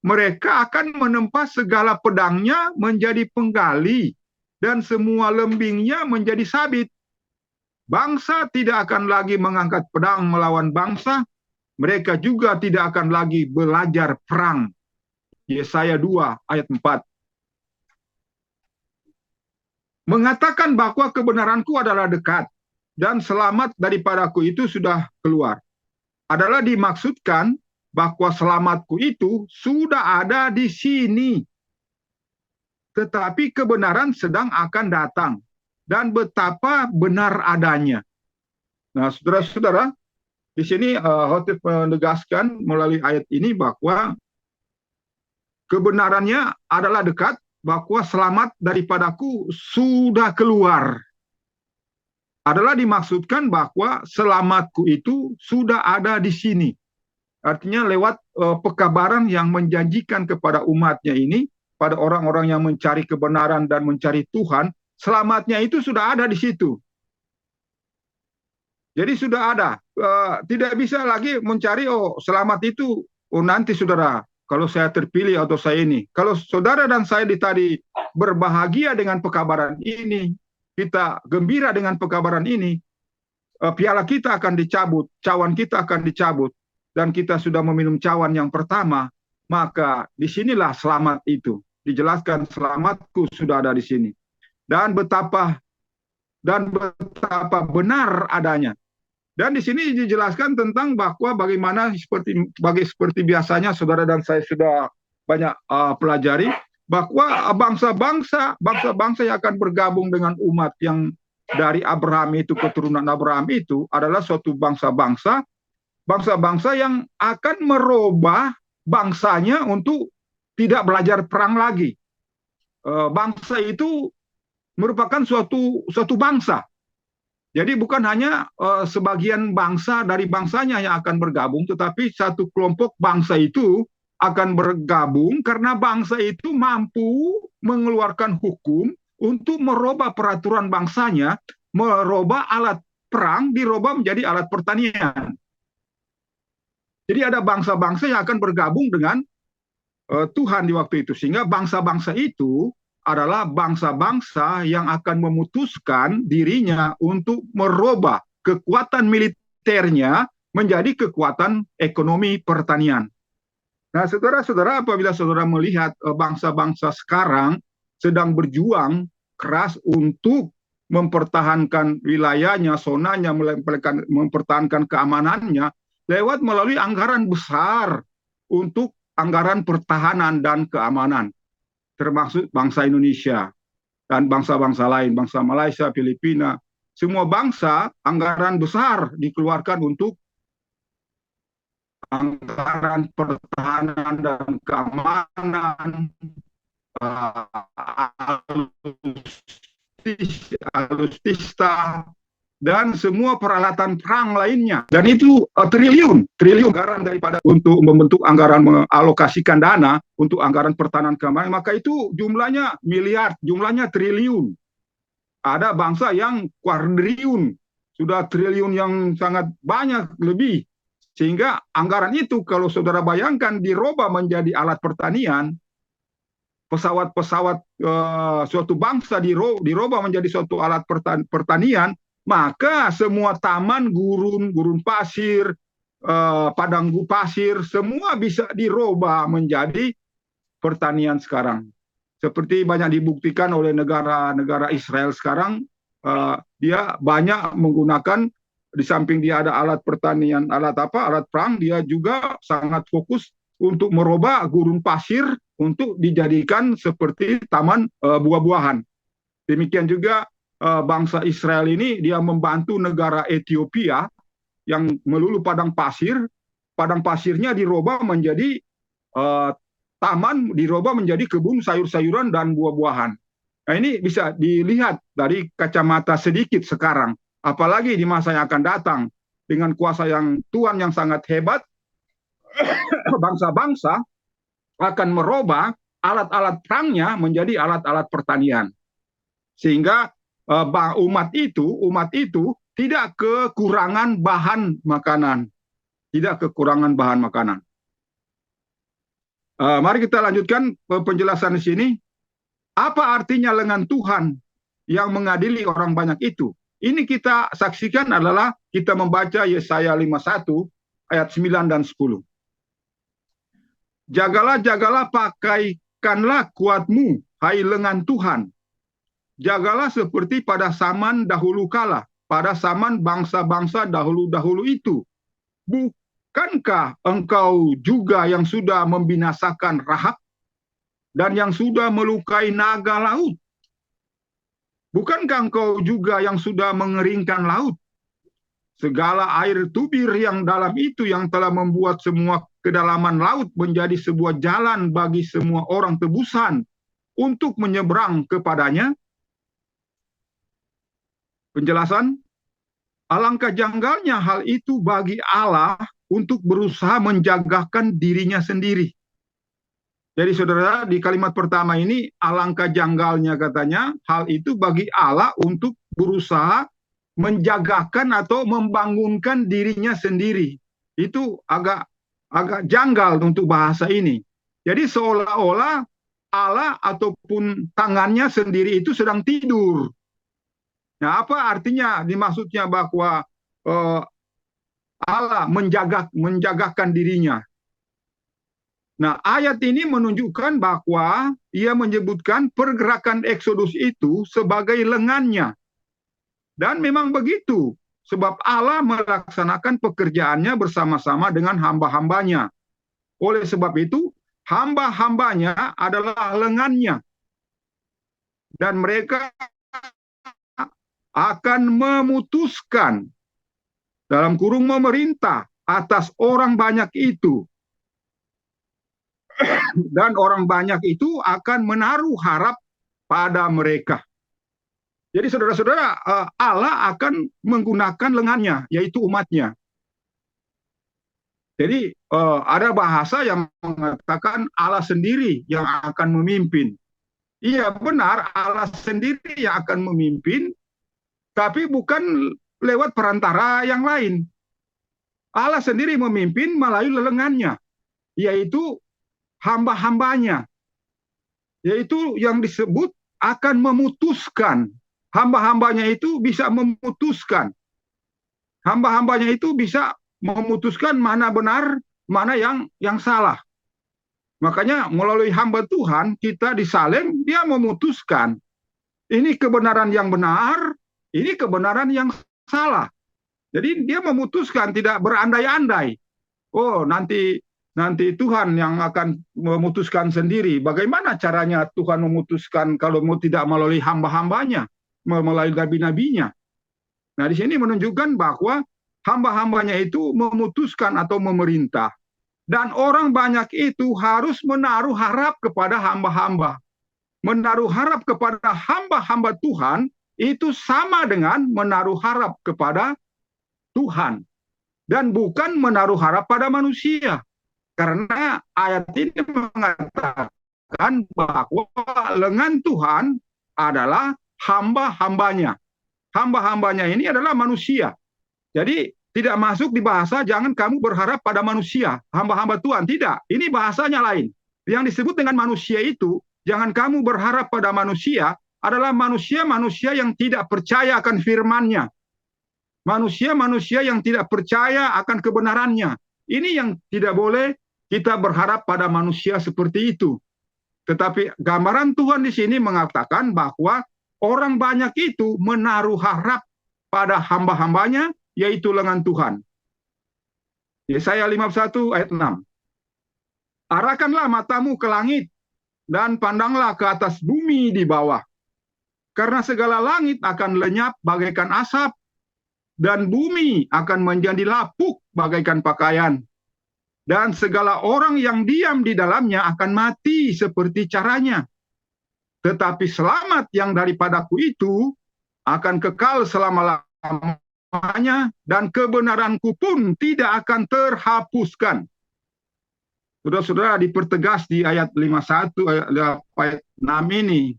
mereka akan menempah segala pedangnya menjadi penggali, dan semua lembingnya menjadi sabit. Bangsa tidak akan lagi mengangkat pedang melawan bangsa, mereka juga tidak akan lagi belajar perang. Yesaya 2 ayat 4. Mengatakan bahwa kebenaranku adalah dekat dan selamat daripadaku itu sudah keluar. Adalah dimaksudkan bahwa selamatku itu sudah ada di sini. Tetapi kebenaran sedang akan datang. Dan betapa benar adanya. Nah, saudara-saudara, di sini Khotib menegaskan melalui ayat ini bahwa kebenarannya adalah dekat, bahwa selamat daripadaku sudah keluar. Adalah dimaksudkan bahwa selamatku itu sudah ada di sini. Artinya lewat pekabaran yang menjanjikan kepada umatnya ini, pada orang-orang yang mencari kebenaran dan mencari Tuhan, selamatnya itu sudah ada di situ. Jadi sudah ada. Tidak bisa lagi mencari, selamat itu, nanti saudara, kalau saya terpilih atau saya ini. Kalau saudara dan saya tadi berbahagia dengan pekabaran ini, kita gembira dengan pekabaran ini, piala kita akan dicabut, cawan kita akan dicabut, dan kita sudah meminum cawan yang pertama, maka disinilah selamat itu. Dijelaskan selamatku sudah ada di sini. Dan betapa benar adanya. Dan di sini dijelaskan tentang bahwa bagaimana seperti biasanya saudara dan saya sudah banyak pelajari, bahwa bangsa-bangsa yang akan bergabung dengan umat yang dari Abraham itu, keturunan Abraham itu adalah suatu bangsa-bangsa yang akan merubah bangsanya untuk tidak belajar perang lagi. Bangsa itu merupakan suatu bangsa. Jadi bukan hanya sebagian bangsa dari bangsanya yang akan bergabung, tetapi satu kelompok bangsa itu akan bergabung karena bangsa itu mampu mengeluarkan hukum untuk merubah peraturan bangsanya, merubah alat perang, dirubah menjadi alat pertanian. Jadi ada bangsa-bangsa yang akan bergabung dengan Tuhan di waktu itu. Sehingga bangsa-bangsa itu adalah bangsa-bangsa yang akan memutuskan dirinya untuk merubah kekuatan militernya menjadi kekuatan ekonomi pertanian. Nah, saudara-saudara, apabila saudara melihat bangsa-bangsa sekarang sedang berjuang keras untuk mempertahankan wilayahnya, zonanya, mempertahankan keamanannya lewat melalui anggaran besar untuk anggaran pertahanan dan keamanan, termasuk bangsa Indonesia dan bangsa-bangsa lain, bangsa Malaysia, Filipina, semua bangsa anggaran besar dikeluarkan untuk anggaran pertahanan dan keamanan, alustista, dan semua peralatan perang lainnya. Dan itu triliun anggaran daripada untuk membentuk anggaran, mengalokasikan dana untuk anggaran pertahanan keamanan, maka itu jumlahnya miliar, jumlahnya triliun. Ada bangsa yang kuadriliun, sudah triliun yang sangat banyak lebih. Sehingga anggaran itu kalau saudara bayangkan dirubah menjadi alat pertanian, pesawat-pesawat suatu bangsa dirubah menjadi suatu alat pertanian, maka semua taman, gurun pasir, padang pasir, semua bisa dirubah menjadi pertanian sekarang. Seperti banyak dibuktikan oleh negara Israel sekarang, dia banyak menggunakan, di samping dia ada alat pertanian, alat perang, dia juga sangat fokus untuk merubah gurun pasir untuk dijadikan seperti taman buah-buahan. Demikian juga bangsa Israel ini, dia membantu negara Ethiopia yang melulu padang pasirnya dirubah menjadi taman, dirubah menjadi kebun sayur-sayuran dan buah-buahan. Nah, ini bisa dilihat dari kacamata sedikit sekarang, apalagi di masa yang akan datang dengan kuasa yang Tuhan yang sangat hebat, bangsa-bangsa akan merubah alat-alat perangnya menjadi alat-alat pertanian, sehingga umat itu tidak kekurangan bahan makanan, Mari kita lanjutkan penjelasan di sini. Apa artinya lengan Tuhan yang mengadili orang banyak itu? Ini kita saksikan adalah kita membaca Yesaya 51 ayat 9 dan 10. Jagalah, pakaikanlah kuatmu, hai lengan Tuhan. Jagalah seperti pada zaman dahulu kala, pada zaman bangsa-bangsa dahulu-dahulu itu. Bukankah engkau juga yang sudah membinasakan Rahab dan yang sudah melukai naga laut? Bukankah engkau juga yang sudah mengeringkan laut? Segala air tubir yang dalam itu yang telah membuat semua kedalaman laut menjadi sebuah jalan bagi semua orang tebusan untuk menyeberang kepadanya. Penjelasan, alangkah janggalnya hal itu bagi Allah untuk berusaha menjagakan dirinya sendiri. Jadi saudara, di kalimat pertama ini, alangkah janggalnya katanya, hal itu bagi Allah untuk berusaha menjagakan atau membangunkan dirinya sendiri. Itu agak janggal untuk bahasa ini. Jadi seolah-olah Allah ataupun tangannya sendiri itu sedang tidur. Nah, apa artinya dimaksudnya bahwa Allah menjagakan dirinya? Nah, ayat ini menunjukkan bahwa ia menyebutkan pergerakan Eksodus itu sebagai lengannya. Dan memang begitu, sebab Allah melaksanakan pekerjaannya bersama-sama dengan hamba-hambanya. Oleh sebab itu, hamba-hambanya adalah lengannya. Dan mereka akan memutuskan, dalam kurung memerintah, atas orang banyak itu. Dan orang banyak itu akan menaruh harap pada mereka. Jadi saudara-saudara, Allah akan menggunakan lengannya, yaitu umatnya. Jadi ada bahasa yang mengatakan Allah sendiri yang akan memimpin. Iya benar, Allah sendiri yang akan memimpin, tapi bukan lewat perantara yang lain. Allah sendiri memimpin melalui lengannya, yaitu hamba-hambanya. Yaitu yang disebut akan memutuskan. Hamba-hambanya itu bisa memutuskan. Hamba-hambanya itu bisa memutuskan mana benar, mana yang salah. Makanya melalui hamba Tuhan kita disalem, dia memutuskan. Ini kebenaran yang benar, ini kebenaran yang salah. Jadi dia memutuskan, tidak berandai-andai. Oh, nanti nanti Tuhan yang akan memutuskan sendiri. Bagaimana caranya Tuhan memutuskan kalau mau tidak melalui hamba-hambanya, melalui nabi-nabinya? Nah, di sini menunjukkan bahwa hamba-hambanya itu memutuskan atau memerintah. Dan orang banyak itu harus menaruh harap kepada hamba-hamba. Menaruh harap kepada hamba-hamba Tuhan itu sama dengan menaruh harap kepada Tuhan. Dan bukan menaruh harap pada manusia. Karena ayat ini mengatakan bahwa lengan Tuhan adalah hamba-hambanya. Hamba-hambanya ini adalah manusia. Jadi tidak masuk di bahasa jangan kamu berharap pada manusia, hamba-hamba Tuhan. Tidak, ini bahasanya lain. Yang disebut dengan manusia itu, jangan kamu berharap pada manusia, adalah manusia-manusia yang tidak percaya akan firman-Nya. Manusia-manusia yang tidak percaya akan kebenarannya. Ini yang tidak boleh kita berharap pada manusia seperti itu. Tetapi gambaran Tuhan di sini mengatakan bahwa orang banyak itu menaruh harap pada hamba-hambanya, yaitu lengan Tuhan. Yesaya 51 ayat 6. Arahkanlah matamu ke langit dan pandanglah ke atas bumi di bawah. Karena segala langit akan lenyap bagaikan asap dan bumi akan menjadi lapuk bagaikan pakaian. Dan segala orang yang diam di dalamnya akan mati seperti caranya. Tetapi selamat yang daripadaku itu akan kekal selama-lamanya, dan kebenaranku pun tidak akan terhapuskan. Saudara-saudara, dipertegas di ayat 51 ayat 6 ini.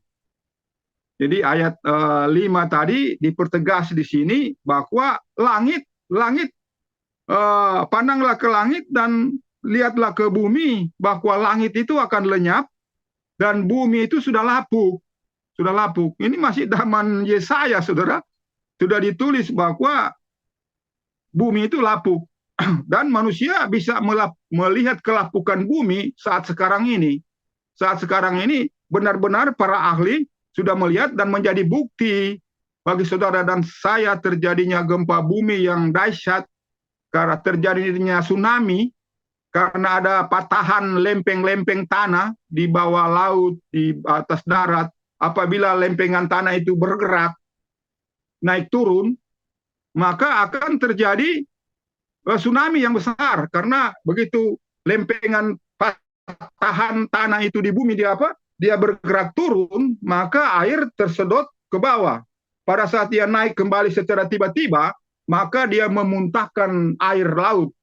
Jadi ayat 5 tadi dipertegas di sini bahwa langit pandanglah ke langit dan lihatlah ke bumi, bahwa langit itu akan lenyap dan bumi itu sudah lapuk. Sudah lapuk. Ini masih zaman Yesaya, saudara. Sudah ditulis bahwa bumi itu lapuk. Dan manusia bisa melihat kelapukan bumi saat sekarang ini. Saat sekarang ini benar-benar para ahli sudah melihat dan menjadi bukti bagi saudara dan saya terjadinya gempa bumi yang dahsyat, karena terjadinya tsunami, karena ada patahan lempeng-lempeng tanah di bawah laut, di atas darat. Apabila lempengan tanah itu bergerak, naik turun, maka akan terjadi tsunami yang besar. Karena begitu lempengan patahan tanah itu di bumi, dia bergerak turun, maka air tersedot ke bawah. Pada saat dia naik kembali secara tiba-tiba, maka dia memuntahkan air laut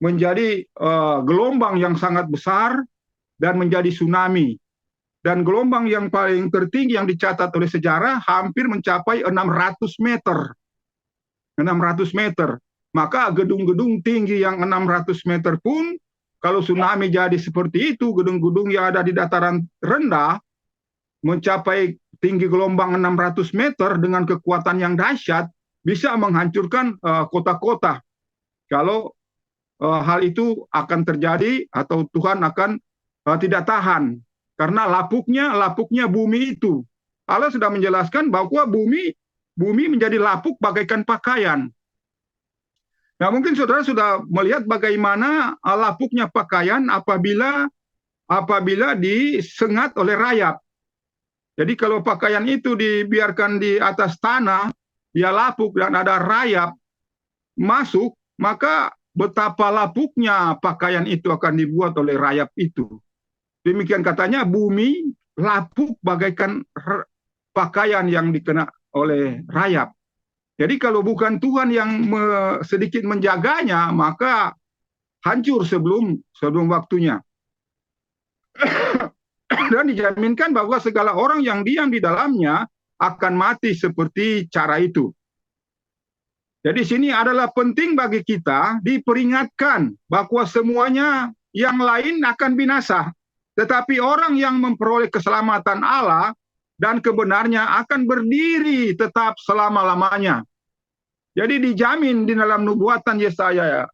menjadi gelombang yang sangat besar dan menjadi tsunami. Dan gelombang yang paling tertinggi yang dicatat oleh sejarah hampir mencapai 600 meter. 600 meter. Maka gedung-gedung tinggi yang 600 meter pun, kalau tsunami jadi seperti itu, gedung-gedung yang ada di dataran rendah mencapai tinggi gelombang 600 meter dengan kekuatan yang dahsyat, bisa menghancurkan kota-kota. Kalau hal itu akan terjadi atau Tuhan akan tidak tahan. Karena lapuknya bumi itu. Allah sudah menjelaskan bahwa bumi menjadi lapuk bagaikan pakaian. Nah, mungkin saudara sudah melihat bagaimana lapuknya pakaian apabila disengat oleh rayap. Jadi kalau pakaian itu dibiarkan di atas tanah, dia lapuk dan ada rayap masuk, maka betapa lapuknya pakaian itu akan dibuat oleh rayap itu. Demikian katanya, bumi lapuk bagaikan pakaian yang dikena oleh rayap. Jadi kalau bukan Tuhan yang sedikit menjaganya, maka hancur sebelum waktunya. Dan dijaminkan bahwa segala orang yang diam di dalamnya akan mati seperti cara itu. Jadi sini adalah penting bagi kita diperingatkan bahwa semuanya yang lain akan binasa. Tetapi orang yang memperoleh keselamatan Allah dan kebenarnya akan berdiri tetap selama-lamanya. Jadi dijamin di dalam nubuatan Yesaya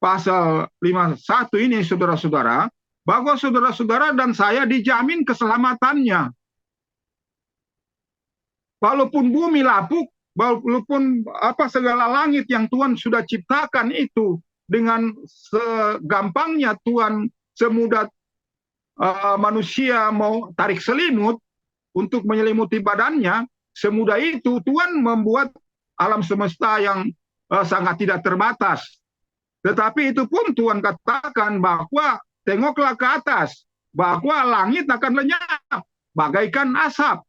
pasal 51 ini, saudara-saudara, bahwa saudara-saudara dan saya dijamin keselamatannya. walaupun bumi lapuk, walaupun segala langit yang Tuhan sudah ciptakan itu dengan segampangnya Tuhan, semudah manusia mau tarik selimut untuk menyelimuti badannya, semudah itu Tuhan membuat alam semesta yang sangat tidak terbatas. Tetapi itu pun Tuhan katakan bahwa tengoklah ke atas, bahwa langit akan lenyap bagaikan asap.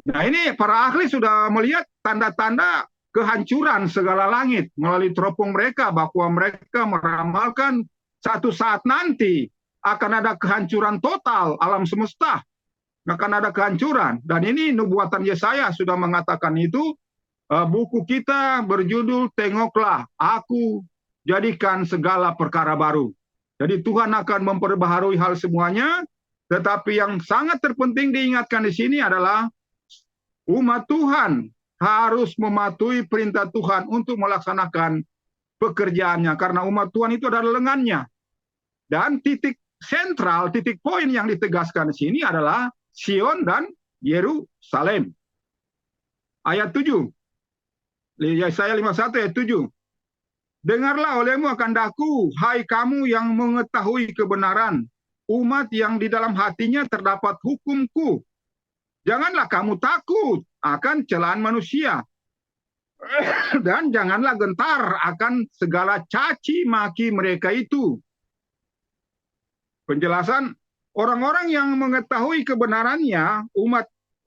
Nah, ini para ahli sudah melihat tanda-tanda kehancuran segala langit melalui teropong mereka, bahwa mereka meramalkan satu saat nanti akan ada kehancuran total alam semesta, akan ada kehancuran. Dan ini nubuatan Yesaya sudah mengatakan itu. Buku kita berjudul Tengoklah, Aku jadikan segala perkara baru. Jadi Tuhan akan memperbaharui hal semuanya, tetapi yang sangat terpenting diingatkan di sini adalah umat Tuhan harus mematuhi perintah Tuhan untuk melaksanakan pekerjaannya, karena umat Tuhan itu adalah lengannya. Dan titik sentral, titik poin yang ditegaskan di sini adalah Sion dan Yerusalem. Ayat 7. Yesaya 51 ayat 7. Dengarlah olehmu akan daku, hai kamu yang mengetahui kebenaran, umat yang di dalam hatinya terdapat hukumku. Janganlah kamu takut akan celaan manusia, dan janganlah gentar akan segala caci maki mereka itu. Penjelasan, orang-orang yang mengetahui kebenarannya,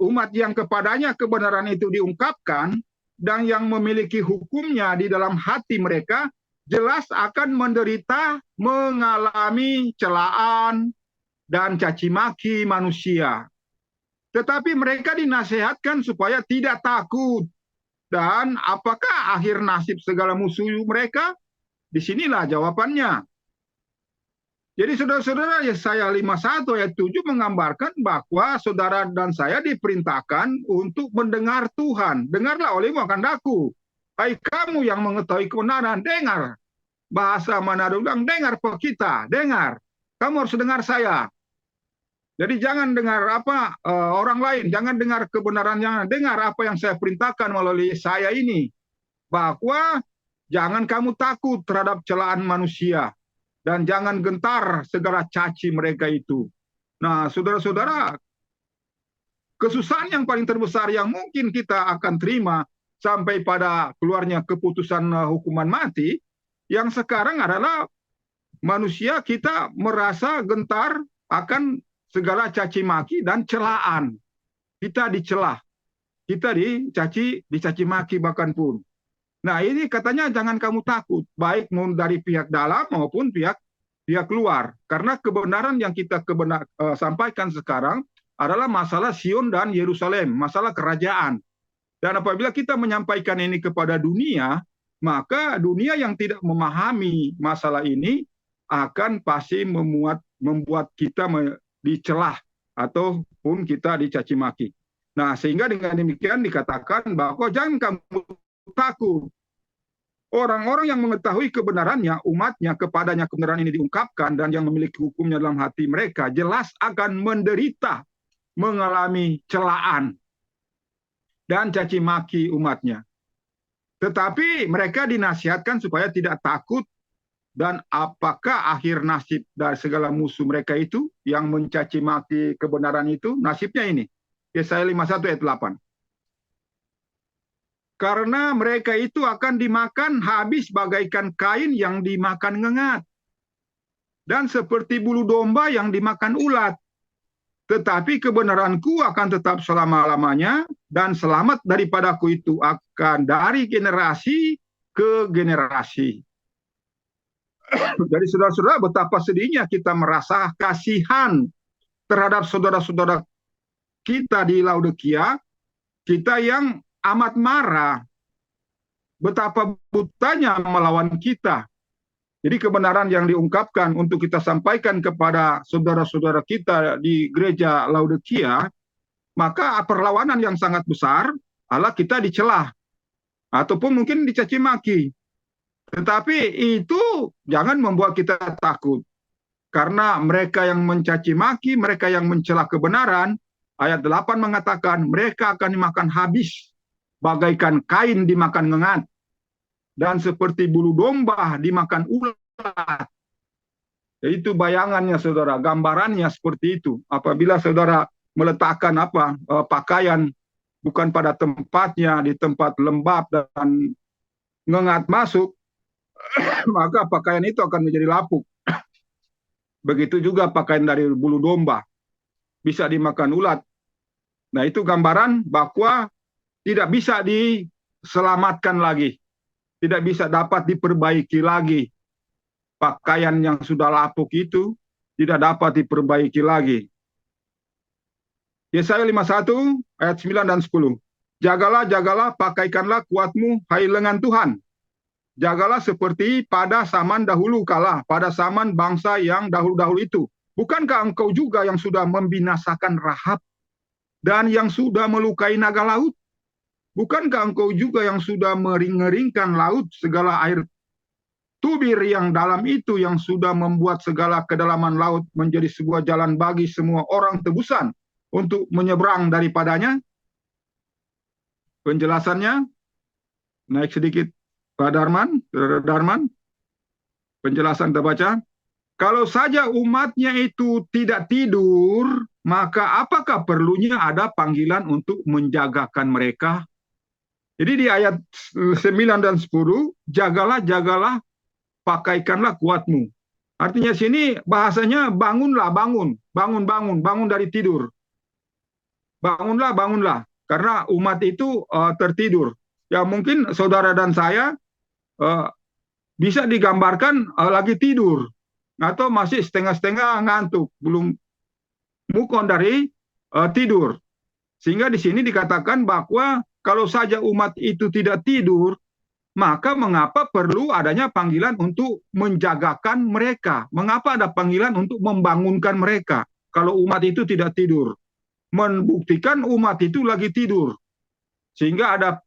umat yang kepadanya kebenaran itu diungkapkan, dan yang memiliki hukumnya di dalam hati mereka, jelas akan menderita, mengalami celaan dan caci maki manusia. Tetapi mereka dinasihatkan supaya tidak takut. Dan apakah akhir nasib segala musuh mereka? Disinilah jawabannya. Jadi saudara-saudara, Yesaya 51 ayat 7 menggambarkan bahwa saudara dan saya diperintahkan untuk mendengar Tuhan. Dengarlah olehmu akan daku. Hai kamu yang mengetahui kebenaran, dengar. Bahasa Manado bilang, dengar kita, dengar. Kamu harus dengar saya. Jadi jangan dengar orang lain, jangan dengar kebenarannya, dengar apa yang saya perintahkan melalui saya ini. Bahwa jangan kamu takut terhadap celaan manusia. Dan jangan gentar segala caci mereka itu. Nah, saudara-saudara, kesusahan yang paling terbesar yang mungkin kita akan terima sampai pada keluarnya keputusan hukuman mati, yang sekarang adalah manusia kita merasa gentar akan segala caci maki dan celaan. Kita dicelah, kita dicaci maki bahkan pun. Nah, ini katanya jangan kamu takut, baik dari pihak dalam maupun pihak luar. Karena kebenaran yang kita sampaikan sekarang adalah masalah Sion dan Yerusalem, masalah kerajaan. Dan apabila kita menyampaikan ini kepada dunia, maka dunia yang tidak memahami masalah ini akan pasti membuat kita dicelah ataupun kita dicaci maki. Nah, sehingga dengan demikian dikatakan bahwa jangan kamu takut. Orang-orang yang mengetahui kebenarannya, umatnya, kepadanya kebenaran ini diungkapkan, dan yang memiliki hukumnya dalam hati mereka, jelas akan menderita, mengalami celaan, dan caci maki umatnya. Tetapi mereka dinasihatkan supaya tidak takut, dan apakah akhir nasib dari segala musuh mereka itu, yang mencaci maki kebenaran itu, nasibnya ini. Yesaya 51 ayat 8. Karena mereka itu akan dimakan habis bagaikan kain yang dimakan ngengat, dan seperti bulu domba yang dimakan ulat. Tetapi kebenaranku akan tetap selama-lamanya, dan selamat daripadaku itu akan dari generasi ke generasi. Jadi saudara-saudara, betapa sedihnya kita merasa kasihan terhadap saudara-saudara kita di Laodikia, kita yang amat marah, betapa butanya melawan kita. Jadi kebenaran yang diungkapkan untuk kita sampaikan kepada saudara-saudara kita di gereja Laodikia, maka perlawanan yang sangat besar adalah kita dicelah, ataupun mungkin dicaci maki. Tetapi itu jangan membuat kita takut. Karena mereka yang mencaci maki, mereka yang mencela kebenaran, Ayat 8 mengatakan mereka akan dimakan habis bagaikan kain dimakan ngengat dan seperti bulu domba dimakan ulat. Itu bayangannya saudara, gambarannya seperti itu. Apabila saudara meletakkan pakaian bukan pada tempatnya, di tempat lembab dan ngengat masuk, maka pakaian itu akan menjadi lapuk. Begitu juga pakaian dari bulu domba bisa dimakan ulat. Nah, itu gambaran bahwa tidak bisa diselamatkan lagi, tidak bisa dapat diperbaiki lagi. Pakaian yang sudah lapuk itu tidak dapat diperbaiki lagi. Yesaya 51 ayat 9 dan 10. Jagalah, jagalah, pakaikanlah kuatmu, hai lengan Tuhan. Jagalah seperti pada zaman dahulu kala, pada zaman bangsa yang dahulu-dahulu itu. Bukankah engkau juga yang sudah membinasakan Rahab dan yang sudah melukai naga laut? Bukankah engkau juga yang sudah mering-ngeringkan laut, segala air tubir yang dalam itu, yang sudah membuat segala kedalaman laut menjadi sebuah jalan bagi semua orang tebusan untuk menyeberang daripadanya? Penjelasannya, naik sedikit Pak Darman, Saudara Darman. Penjelasan kita baca. Kalau saja umatnya itu tidak tidur, maka apakah perlunya ada panggilan untuk menjagakan mereka? Jadi di ayat 9 dan 10, jagalah, jagalah, pakaikanlah kuatmu. Artinya sini bahasanya bangunlah, bangun, bangun, bangun, bangun dari tidur. Bangunlah, bangunlah. Karena umat itu tertidur. Ya mungkin saudara dan saya bisa digambarkan lagi tidur. Atau masih setengah-setengah ngantuk, belum move on dari tidur. Sehingga di sini dikatakan bahwa kalau saja umat itu tidak tidur, maka mengapa perlu adanya panggilan untuk menjagakan mereka? Mengapa ada panggilan untuk membangunkan mereka? Kalau umat itu tidak tidur, membuktikan umat itu lagi tidur. Sehingga ada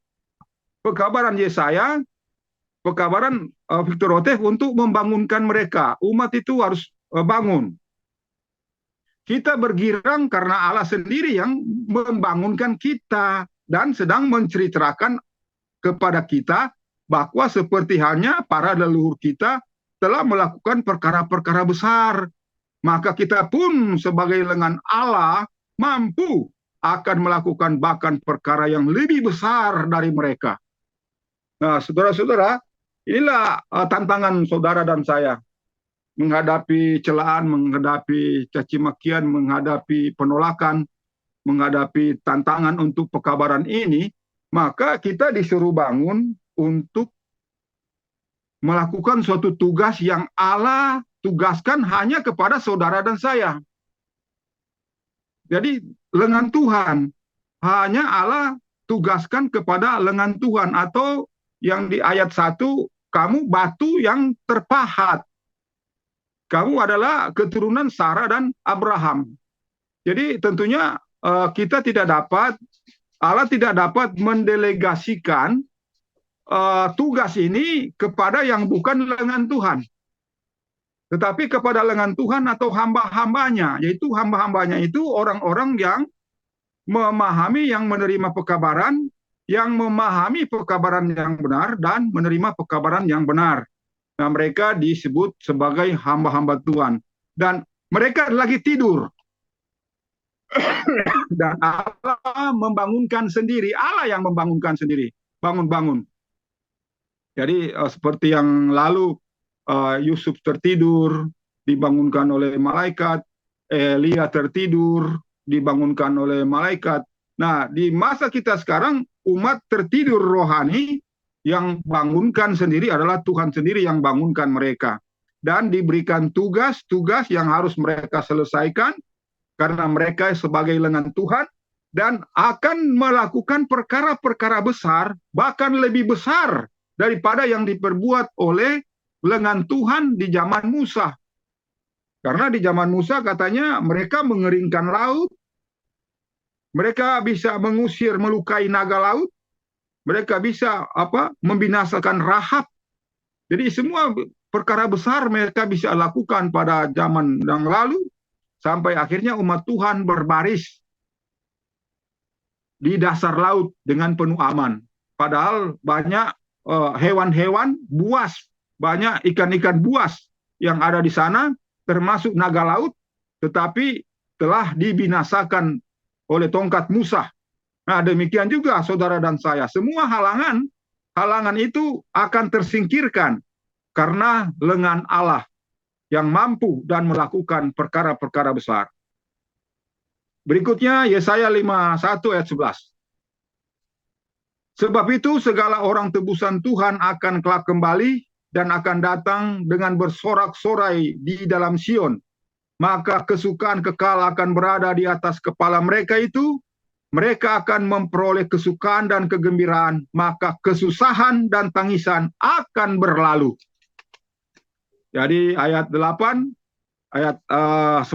pekabaran Yesaya, pekabaran Victor Rotef untuk membangunkan mereka. Umat itu harus bangun. Kita bergirang karena Allah sendiri yang membangunkan kita dan sedang menceritakan kepada kita bahwa seperti halnya para leluhur kita telah melakukan perkara-perkara besar. Maka kita pun sebagai lengan Allah mampu akan melakukan bahkan perkara yang lebih besar dari mereka. Nah, saudara-saudara, inilah tantangan saudara dan saya menghadapi celaan, menghadapi caci makian, menghadapi penolakan, menghadapi tantangan untuk pekabaran ini, maka kita disuruh bangun untuk melakukan suatu tugas yang Allah tugaskan hanya kepada saudara dan saya. Jadi lengan Tuhan hanya Allah tugaskan kepada lengan Tuhan, atau yang di ayat 1, kamu batu yang terpahat. Kamu adalah keturunan Sarah dan Abraham. Jadi tentunya kita tidak dapat, Allah tidak dapat mendelegasikan tugas ini kepada yang bukan lengan Tuhan. Tetapi kepada lengan Tuhan atau hamba-hambanya, yaitu hamba-hambanya itu orang-orang yang memahami, yang menerima pekabaran, yang memahami pekabaran yang benar dan menerima pekabaran yang benar. Nah, mereka disebut sebagai hamba-hamba Tuhan. Dan mereka lagi tidur. Dan Allah membangunkan sendiri. Allah yang membangunkan sendiri. Bangun-bangun. Jadi seperti yang lalu Yusuf tertidur, dibangunkan oleh malaikat. Elia tertidur, dibangunkan oleh malaikat. Nah, di masa kita sekarang, umat tertidur rohani, yang bangunkan sendiri adalah Tuhan sendiri yang bangunkan mereka. Dan diberikan tugas-tugas yang harus mereka selesaikan, karena mereka sebagai lengan Tuhan, dan akan melakukan perkara-perkara besar, bahkan lebih besar daripada yang diperbuat oleh lengan Tuhan di zaman Musa. Karena di zaman Musa katanya mereka mengeringkan laut, mereka bisa mengusir, melukai naga laut, mereka bisa membinasakan Rahab. Jadi semua perkara besar mereka bisa lakukan pada zaman yang lalu, sampai akhirnya umat Tuhan berbaris di dasar laut dengan penuh aman. Padahal banyak hewan-hewan buas, banyak ikan-ikan buas yang ada di sana, termasuk naga laut, tetapi telah dibinasakan oleh tongkat Musa. Nah, demikian juga saudara dan saya. Semua halangan itu akan tersingkirkan karena lengan Allah yang mampu dan melakukan perkara-perkara besar. Berikutnya Yesaya 51 ayat 11. Sebab itu segala orang tebusan Tuhan akan kelak kembali dan akan datang dengan bersorak-sorai di dalam Sion. Maka kesukaan kekal akan berada di atas kepala mereka itu. Mereka akan memperoleh kesukaan dan kegembiraan. Maka kesusahan dan tangisan akan berlalu. Jadi ayat 8, ayat 11.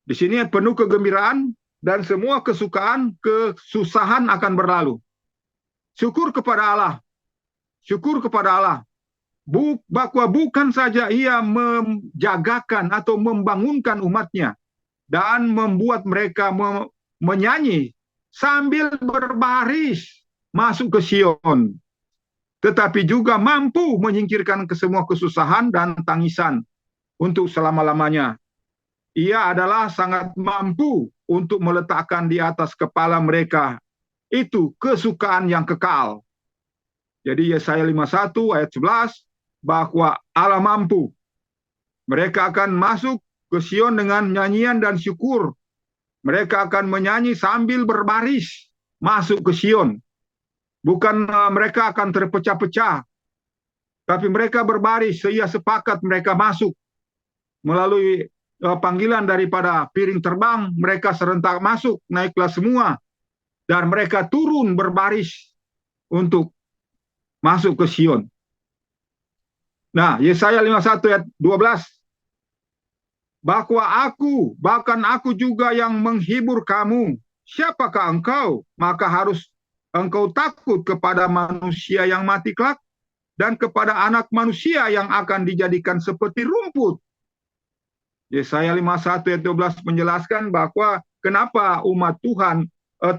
Di sini penuh kegembiraan dan semua kesusahan akan berlalu. Syukur kepada Allah. Syukur kepada Allah. Bahwa bukan saja ia menjagakan atau membangunkan umatnya dan membuat mereka menyanyi sambil berbaris masuk ke Sion, tetapi juga mampu menyingkirkan semua kesusahan dan tangisan untuk selama-lamanya. Ia adalah sangat mampu untuk meletakkan di atas kepala mereka itu kesukaan yang kekal. Jadi Yesaya 51 ayat 11, bahwa Allah mampu. Mereka akan masuk ke Sion dengan nyanyian dan syukur. Mereka akan menyanyi sambil berbaris masuk ke Sion. Bukan mereka akan terpecah-pecah, tapi mereka berbaris sehingga sepakat mereka masuk melalui panggilan daripada piring terbang. Mereka serentak masuk, naiklah semua, dan mereka turun berbaris untuk masuk ke Sion. Nah, Yesaya 51 ayat 12. Bahkan aku juga yang menghibur kamu. Siapakah engkau? Maka harus engkau takut kepada manusia yang mati kelak dan kepada anak manusia yang akan dijadikan seperti rumput. Yesaya 51 ayat 12 menjelaskan bahwa kenapa umat Tuhan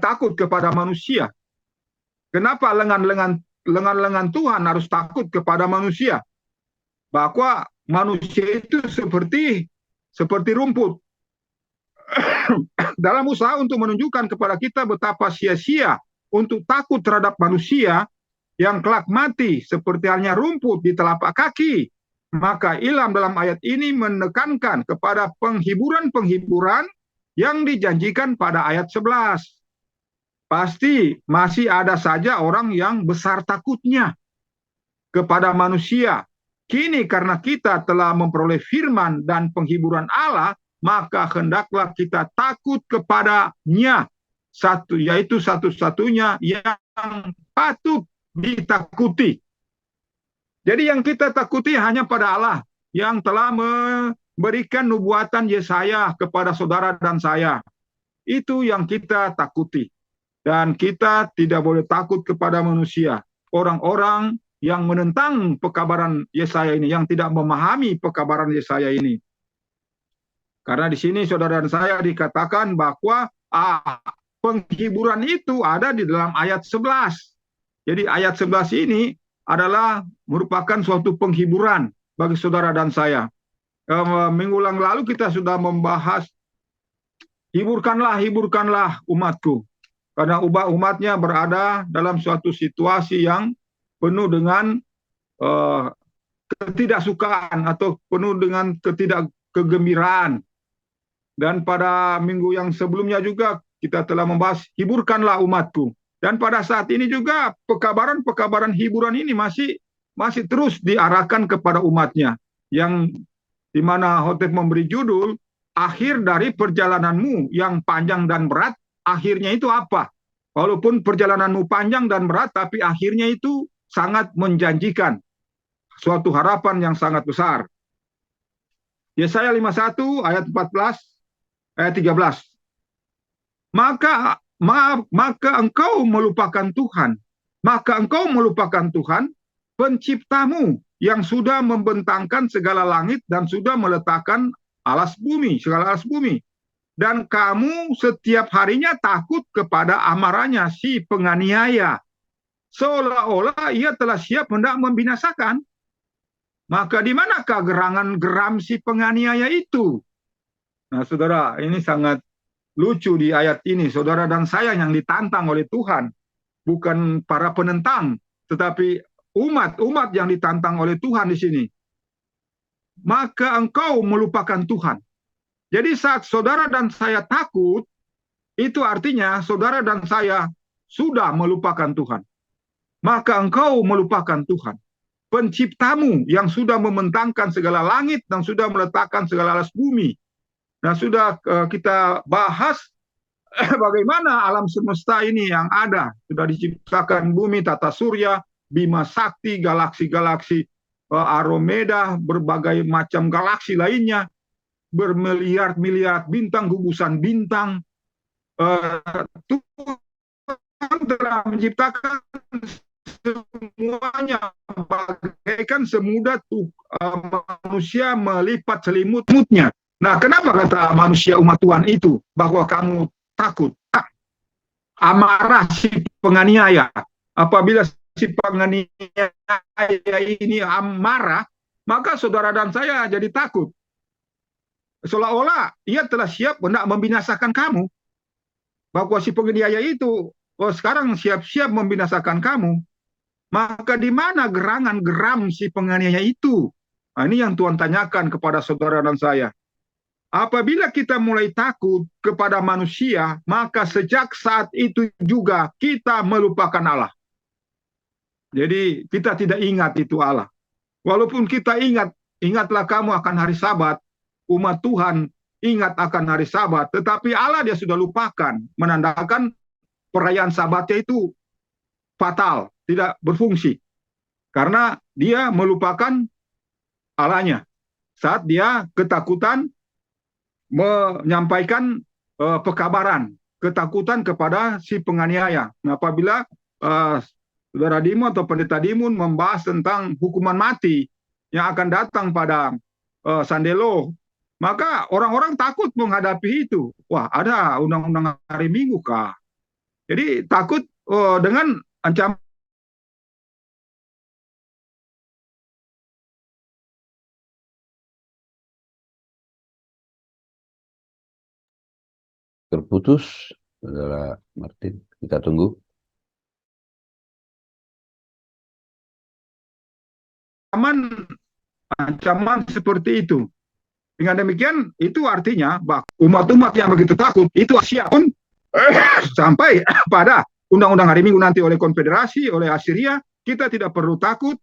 takut kepada manusia. Kenapa lengan-lengan Tuhan harus takut kepada manusia? Bahwa manusia itu seperti rumput. Dalam usaha untuk menunjukkan kepada kita betapa sia-sia untuk takut terhadap manusia yang kelak mati seperti halnya rumput di telapak kaki, maka Ilham dalam ayat ini menekankan kepada penghiburan-penghiburan yang dijanjikan pada ayat 11. Pasti masih ada saja orang yang besar takutnya kepada manusia. Kini karena kita telah memperoleh firman dan penghiburan Allah, maka hendaklah kita takut kepadanya, yaitu satu-satunya yang patut ditakuti. Jadi yang kita takuti hanya pada Allah yang telah memberikan nubuatan Yesaya kepada saudara dan saya. Itu yang kita takuti. Dan kita tidak boleh takut kepada manusia. Orang-orang yang menentang pekabaran Yesaya ini, yang tidak memahami pekabaran Yesaya ini. Karena di sini saudara dan saya dikatakan bahwa penghiburan itu ada di dalam ayat 11. Jadi ayat 11 ini adalah merupakan suatu penghiburan bagi saudara dan saya. Minggu lalu kita sudah membahas hiburkanlah umatku. Karena umatnya berada dalam suatu situasi yang penuh dengan ketidaksukaan atau penuh dengan kegembiraan. Dan pada minggu yang sebelumnya juga kita telah membahas hiburkanlah umatku. Dan pada saat ini juga pekabaran hiburan ini masih terus diarahkan kepada umatnya. Yang dimana Hotep memberi judul, akhir dari perjalananmu yang panjang dan berat, akhirnya itu apa? Walaupun perjalananmu panjang dan berat, tapi akhirnya itu sangat menjanjikan. Suatu harapan yang sangat besar. Yesaya 51 ayat 14, ayat 13. Maka engkau melupakan Tuhan. Maka engkau melupakan Tuhan, penciptamu, yang sudah membentangkan segala langit dan sudah meletakkan segala alas bumi. dan kamu setiap harinya takut kepada amarahnya si penganiaya, seolah-olah ia telah siap hendak membinasakan. Maka di manakah gerangan geram si penganiaya itu? Nah, saudara, ini sangat lucu di ayat ini. Saudara dan saya yang ditantang oleh Tuhan, bukan para penentang, tetapi umat-umat yang ditantang oleh Tuhan di sini. Maka engkau melupakan Tuhan. Jadi saat saudara dan saya takut, itu artinya saudara dan saya sudah melupakan Tuhan. Maka engkau melupakan Tuhan, penciptamu yang sudah membentangkan segala langit dan sudah meletakkan segala alas bumi. Nah, sudah kita bahas bagaimana alam semesta ini yang ada. Sudah diciptakan bumi, tata surya, Bima Sakti, galaksi-galaksi, Aromeda, berbagai macam galaksi lainnya, bermiliar-miliar bintang, gugusan bintang. Tuhan telah menciptakan semuanya bagaikan semudah manusia melipat selimutnya. Nah, kenapa kata manusia umat Tuhan itu bahwa kamu takut? Amarah si penganiaya. Apabila si penganiaya ini amarah, maka saudara dan saya jadi takut. Seolah-olah ia telah siap hendak membinasakan kamu. Bahwa si penganiaya itu sekarang siap-siap membinasakan kamu. Maka di mana gerangan geram si penganiaya itu? Nah, ini yang Tuhan tanyakan kepada saudara dan saya. Apabila kita mulai takut kepada manusia, maka sejak saat itu juga kita melupakan Allah. Jadi kita tidak ingat itu Allah. Walaupun kita ingat, ingatlah kamu akan hari Sabat, umat Tuhan ingat akan hari Sabat, tetapi Allah dia sudah lupakan, menandakan perayaan Sabatnya itu fatal, tidak berfungsi. Karena dia melupakan Allahnya. Saat dia ketakutan menyampaikan pekabaran, ketakutan kepada si penganiaya. Nah, apabila Saudara Dimun atau Pendeta Dimun membahas tentang hukuman mati yang akan datang pada Sandelo, maka orang-orang takut menghadapi itu. Wah, ada undang-undang hari Minggu kah? Jadi takut dengan ancaman. Terputus, Saudara Martin. Kita tunggu. Ancaman seperti itu. Dengan demikian, itu artinya bahwa umat-umat yang begitu takut, itu siap pun sampai pada undang-undang hari Minggu nanti oleh konfederasi, oleh Assyria, kita tidak perlu takut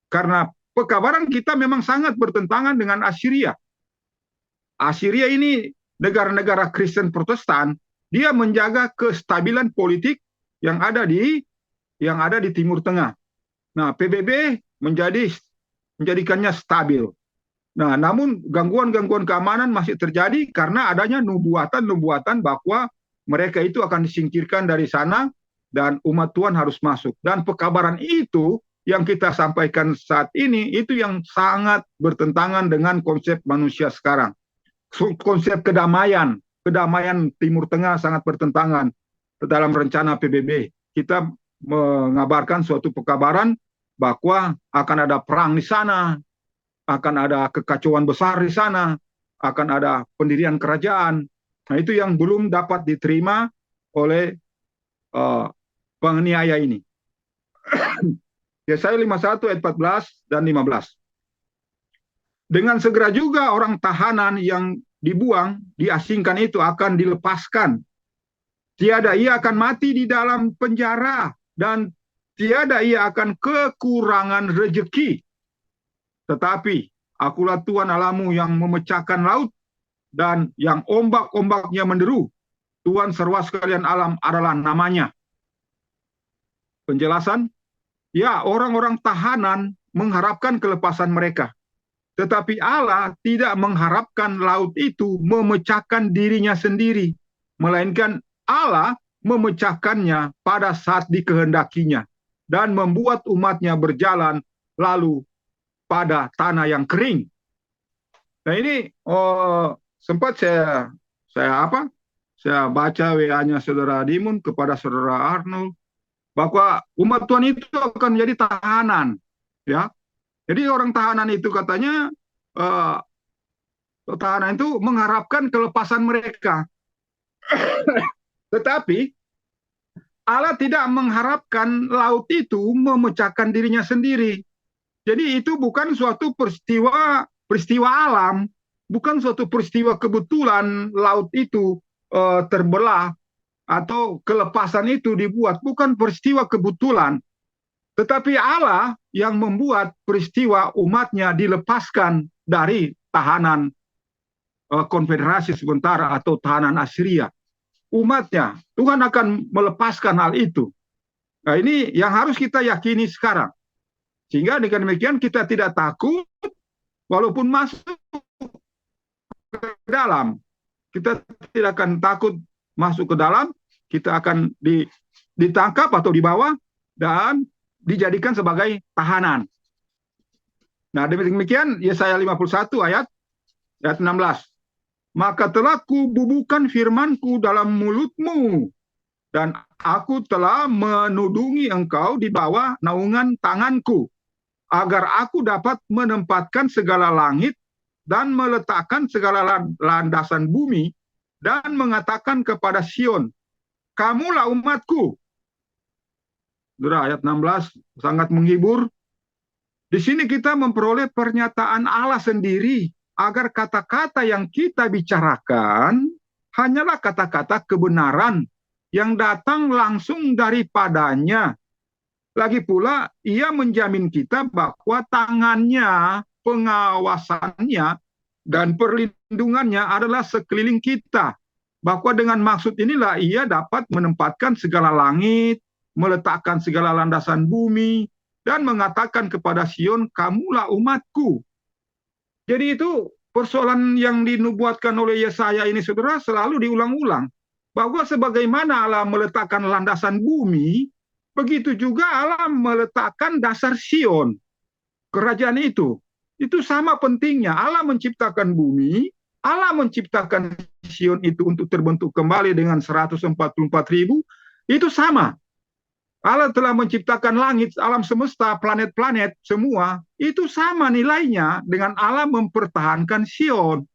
karena pekabaran kita memang sangat bertentangan dengan Assyria. Assyria ini negara-negara Kristen Protestan, dia menjaga kestabilan politik yang ada di Timur Tengah. Nah, PBB menjadikannya stabil. Nah, namun gangguan-gangguan keamanan masih terjadi karena adanya nubuatan-nubuatan bahwa mereka itu akan disingkirkan dari sana dan umat Tuhan harus masuk. Dan pekabaran itu yang kita sampaikan saat ini itu yang sangat bertentangan dengan konsep manusia sekarang. Konsep kedamaian Timur Tengah sangat bertentangan dalam rencana PBB. Kita mengabarkan suatu pekabaran bahwa akan ada perang di sana, akan ada kekacauan besar di sana, akan ada pendirian kerajaan. Nah, itu yang belum dapat diterima oleh penganiaya ini. Yesaya 51 ayat 14 dan 15. Dengan segera juga orang tahanan yang dibuang, diasingkan itu akan dilepaskan. Tiada ia akan mati di dalam penjara, dan tiada ia akan kekurangan rejeki. Tetapi akulah Tuhan Allahmu yang memecahkan laut dan yang ombak-ombaknya menderu. Tuhan seruas sekalian alam adalah namanya. Penjelasan, ya, orang-orang tahanan mengharapkan kelepasan mereka. Tetapi Allah tidak mengharapkan laut itu memecahkan dirinya sendiri, melainkan Allah memecahkannya pada saat dikehendakinya dan membuat umatnya berjalan lalu pada tanah yang kering. Nah, ini sempat saya Saya baca WA-nya saudara Dimun kepada saudara Arnold bahwa umat Tuhan itu akan menjadi tahanan, ya. Jadi orang tahanan itu katanya eh, tahanan itu mengharapkan kelepasan mereka. Tetapi Allah tidak mengharapkan laut itu memecahkan dirinya sendiri. Jadi itu bukan suatu peristiwa alam, bukan suatu peristiwa kebetulan laut itu terbelah atau kelepasan itu dibuat, bukan peristiwa kebetulan. Tetapi Allah yang membuat peristiwa umatnya dilepaskan dari tahanan konfederasi sementara atau tahanan Assyria. Umatnya, Tuhan akan melepaskan hal itu. Nah, ini yang harus kita yakini sekarang. Sehingga dengan demikian kita tidak takut walaupun masuk ke dalam. Kita tidak akan takut masuk ke dalam, kita akan ditangkap atau dibawa dan dijadikan sebagai tahanan. Nah, demikian Yesaya 51 ayat 16. Maka telah kububuhkan firmanku dalam mulutmu, dan aku telah menudungi engkau di bawah naungan tanganku, agar aku dapat menempatkan segala langit dan meletakkan segala landasan bumi, dan mengatakan kepada Sion, kamulah umatku. Ayat 16 sangat menghibur. Di sini kita memperoleh pernyataan Allah sendiri, agar kata-kata yang kita bicarakan hanyalah kata-kata kebenaran yang datang langsung daripadanya. Lagi pula, ia menjamin kita bahwa tangannya, pengawasannya, dan perlindungannya adalah sekeliling kita. Bahwa dengan maksud inilah ia dapat menempatkan segala langit, meletakkan segala landasan bumi, dan mengatakan kepada Sion, kamulah umatku. Jadi itu persoalan yang dinubuatkan oleh Yesaya ini, saudara, selalu diulang-ulang. Bahwa sebagaimana Allah meletakkan landasan bumi, begitu juga Allah meletakkan dasar Sion. Kerajaan itu. Itu sama pentingnya. Allah menciptakan bumi, Allah menciptakan Sion itu untuk terbentuk kembali dengan 144.000, itu sama. Allah telah menciptakan langit, alam semesta, planet-planet, semua. Itu sama nilainya dengan Allah mempertahankan Sion.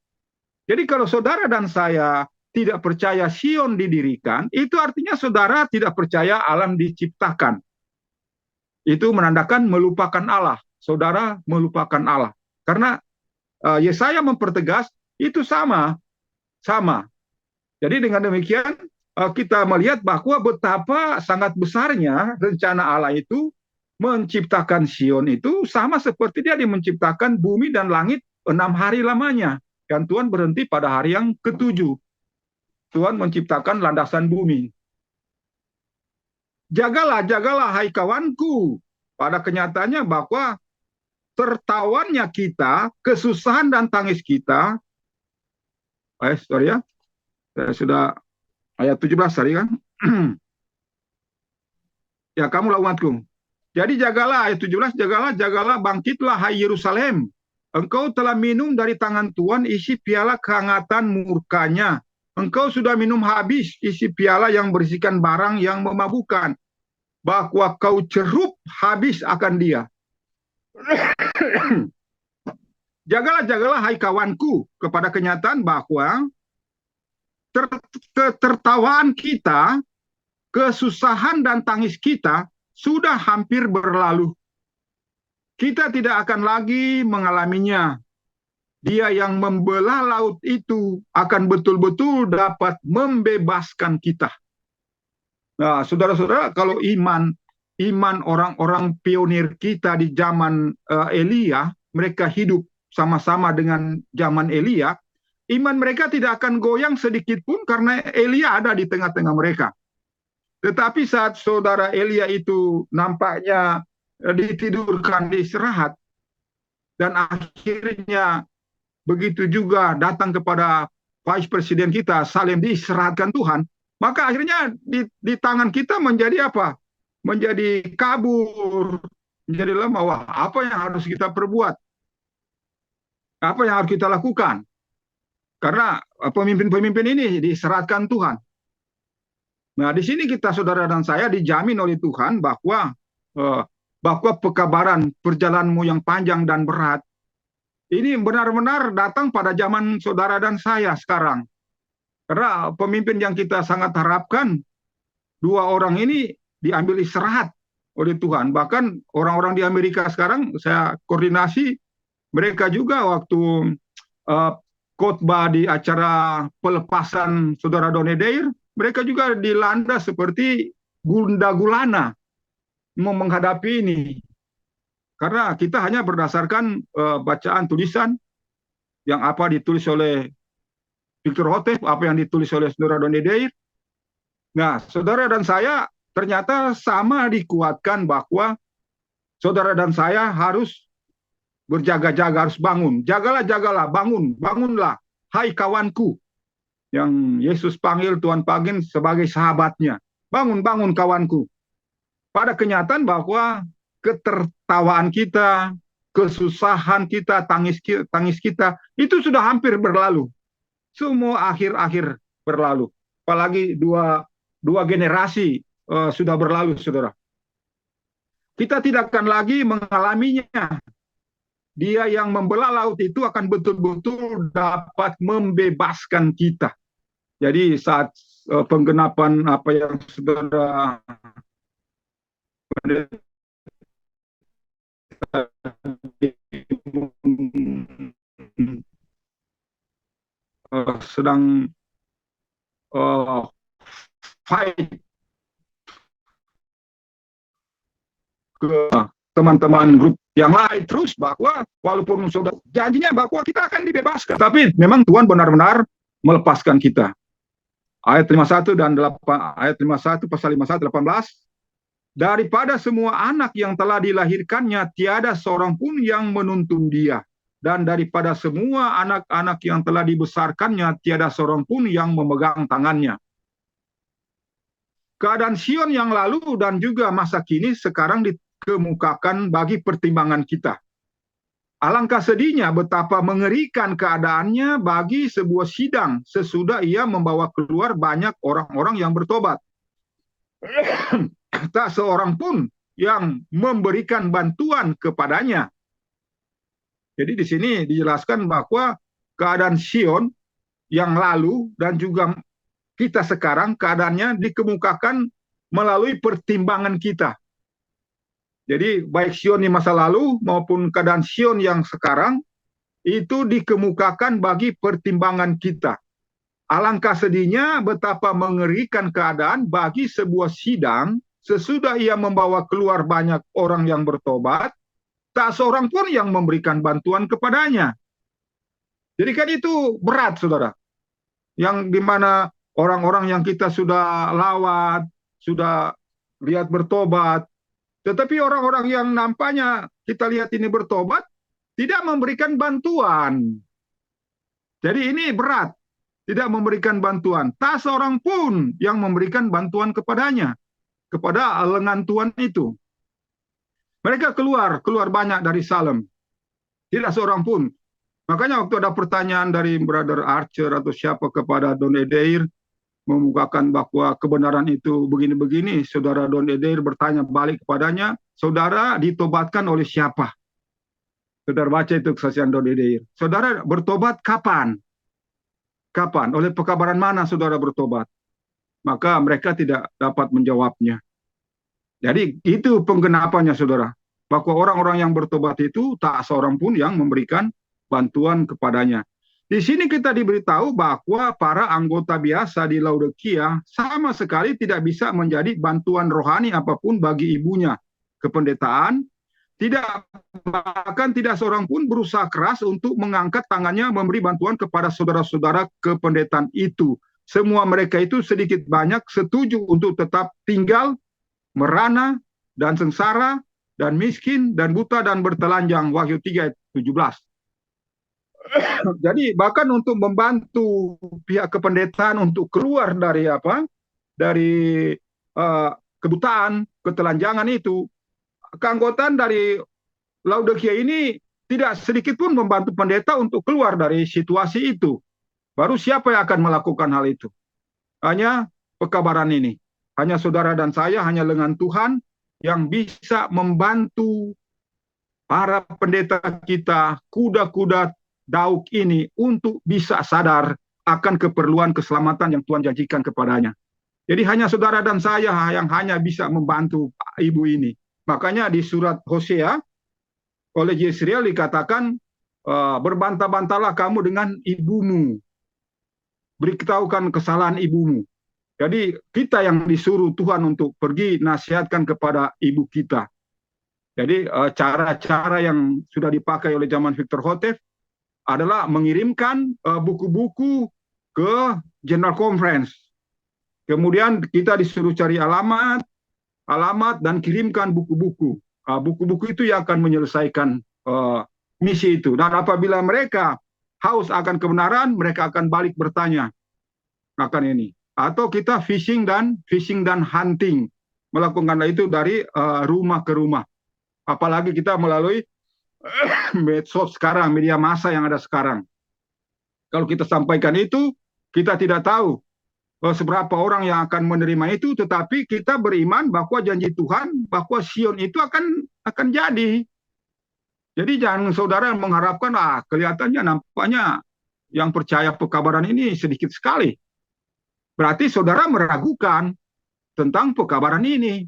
Jadi kalau saudara dan saya tidak percaya Sion didirikan, itu artinya saudara tidak percaya alam diciptakan. Itu menandakan melupakan Allah. Saudara melupakan Allah. Karena Yesaya mempertegas, itu sama. Jadi dengan demikian, kita melihat bahwa betapa sangat besarnya rencana Allah itu menciptakan Sion itu sama seperti dia menciptakan bumi dan langit 6 hari lamanya. Dan Tuhan berhenti pada hari yang ke-7. Tuhan menciptakan landasan bumi. Jagalah, jagalah hai kawanku. Pada kenyataannya bahwa tertawannya kita, kesusahan dan tangis kita, saya sudah ayat 17 tadi kan. Ya, kamulah umatku. Jadi jagalah, ayat 17, jagalah, bangkitlah hai Yerusalem. Engkau telah minum dari tangan Tuhan isi piala kehangatan murkanya. Engkau sudah minum habis isi piala yang berisikan barang yang memabukkan. Bahwa kau cerup habis akan dia. Jagalah, hai kawanku, kepada kenyataan bahwa ketertawaan kita, kesusahan dan tangis kita sudah hampir berlalu. Kita tidak akan lagi mengalaminya. Dia yang membelah laut itu akan betul-betul dapat membebaskan kita. Nah, saudara-saudara, kalau iman orang-orang pionir kita di zaman Elia, mereka hidup sama-sama dengan zaman Elia, iman mereka tidak akan goyang sedikit pun karena Elia ada di tengah-tengah mereka. Tetapi saat saudara Elia itu nampaknya ditidurkan, diistirahat, dan akhirnya begitu juga datang kepada Vice Presiden kita, Salem, diistirahatkan Tuhan, maka akhirnya di tangan kita menjadi apa? Menjadi kabur, menjadi lemah. Wah, apa yang harus kita perbuat? Apa yang harus kita lakukan? Karena pemimpin-pemimpin ini diseratkan Tuhan. Nah, di sini kita, saudara dan saya, dijamin oleh Tuhan bahwa pekabaran perjalananmu yang panjang dan berat ini benar-benar datang pada zaman saudara dan saya sekarang. Karena pemimpin yang kita sangat harapkan, dua orang ini diambil istirahat oleh Tuhan. Bahkan orang-orang di Amerika sekarang, saya koordinasi, mereka juga waktu khotbah di acara pelepasan saudara Donny Deir, mereka juga dilanda seperti gunda gulana mau menghadapi ini. Karena kita hanya berdasarkan bacaan tulisan yang apa ditulis oleh Victor Hotef, apa yang ditulis oleh saudara Donny Deir. Nah, saudara dan saya ternyata sama dikuatkan bahwa saudara dan saya harus berjaga-jaga, harus bangun. Jagalah, jagalah, bangun, bangunlah, hai kawanku. Yang Yesus panggil, Tuhan panggil sebagai sahabatnya. Bangun, bangun kawanku. Pada kenyataan bahwa ketertawaan kita, kesusahan kita, tangis kita, itu sudah hampir berlalu. Semua akhir-akhir berlalu. Apalagi dua generasi sudah berlalu, saudara. Kita tidak akan lagi mengalaminya. Dia yang membelah laut itu akan betul-betul dapat membebaskan kita. Jadi saat penggenapan apa yang saudara sedang fight ke teman-teman grup yang lain terus, bahwa walaupun sudah janjinya bahwa kita akan dibebaskan, tapi memang Tuhan benar-benar melepaskan kita. Ayat 51 dan 8, ayat 51 pasal 51 18, daripada semua anak yang telah dilahirkannya tiada seorang pun yang menuntun dia, dan daripada semua anak-anak yang telah dibesarkannya tiada seorang pun yang memegang tangannya. Keadaan Sion yang lalu dan juga masa kini sekarang dikemukakan bagi pertimbangan kita. Alangkah sedihnya betapa mengerikan keadaannya bagi sebuah sidang sesudah ia membawa keluar banyak orang-orang yang bertobat. Tak seorang pun yang memberikan bantuan kepadanya. Jadi di sini dijelaskan bahwa keadaan Sion yang lalu dan juga kita sekarang keadaannya dikemukakan melalui pertimbangan kita. Jadi baik Sion di masa lalu maupun keadaan Sion yang sekarang itu dikemukakan bagi pertimbangan kita. Alangkah sedihnya betapa mengerikan keadaan bagi sebuah sidang sesudah ia membawa keluar banyak orang yang bertobat, tak seorang pun yang memberikan bantuan kepadanya. Jadi kan itu berat, saudara. Yang dimana orang-orang yang kita sudah lawat, sudah lihat bertobat, tetapi orang-orang yang nampaknya kita lihat ini bertobat, tidak memberikan bantuan. Jadi ini berat, tidak memberikan bantuan. Tak seorang pun yang memberikan bantuan kepadanya, kepada lengan Tuhan itu. Mereka keluar banyak dari Salem. Tidak seorang pun. Makanya waktu ada pertanyaan dari Brother Archer atau siapa kepada Don Edeir, memukakan bahwa kebenaran itu begini-begini, saudara Don Edeir bertanya balik kepadanya, saudara ditobatkan oleh siapa? Saudara baca itu kesaksian Don Edeir. Saudara bertobat kapan? Kapan? Oleh pekabaran mana saudara bertobat? Maka mereka tidak dapat menjawabnya. Jadi itu penggenapannya, saudara. Bahwa orang-orang yang bertobat itu tak seorang pun yang memberikan bantuan kepadanya. Di sini kita diberitahu bahwa para anggota biasa di Laodikia sama sekali tidak bisa menjadi bantuan rohani apapun bagi ibunya. Kependetaan, bahkan tidak seorang pun berusaha keras untuk mengangkat tangannya memberi bantuan kepada saudara-saudara kependetaan itu. Semua mereka itu sedikit banyak setuju untuk tetap tinggal, merana, dan sengsara, dan miskin, dan buta, dan bertelanjang. Wahyu 3 ayat 17. Jadi bahkan untuk membantu pihak kependetaan untuk keluar dari kebutaan, ketelanjangan itu, keanggotaan dari Laodikia ini tidak sedikit pun membantu pendeta untuk keluar dari situasi itu. baru siapa yang akan melakukan hal itu? Hanya pekabaran ini. Hanya saudara dan saya, hanya lengan Tuhan yang bisa membantu para pendeta kita, kuda-kuda Daud ini untuk bisa sadar akan keperluan keselamatan yang Tuhan janjikan kepadanya. Jadi hanya saudara dan saya yang hanya bisa membantu ibu ini. Makanya di surat Hosea oleh Yesriel dikatakan, berbantah-bantahlah kamu dengan ibumu, beritahukan kesalahan ibumu. Jadi kita yang disuruh Tuhan untuk pergi nasihatkan kepada ibu kita. Jadi cara-cara yang sudah dipakai oleh zaman Victor Houteff adalah mengirimkan buku-buku ke General Conference. Kemudian kita disuruh cari alamat dan kirimkan buku-buku. Buku-buku itu yang akan menyelesaikan misi itu. Dan apabila mereka haus akan kebenaran, mereka akan balik bertanya akan ini. Atau kita fishing dan hunting, melakukan itu dari rumah ke rumah. Apalagi kita melalui medsos sekarang, media massa yang ada sekarang. Kalau kita sampaikan itu, kita tidak tahu seberapa orang yang akan menerima itu, tetapi kita beriman bahwa janji Tuhan, bahwa Sion itu akan jadi. Jadi jangan saudara mengharapkan, kelihatannya nampaknya yang percaya pekabaran ini sedikit sekali. Berarti saudara meragukan tentang pekabaran ini,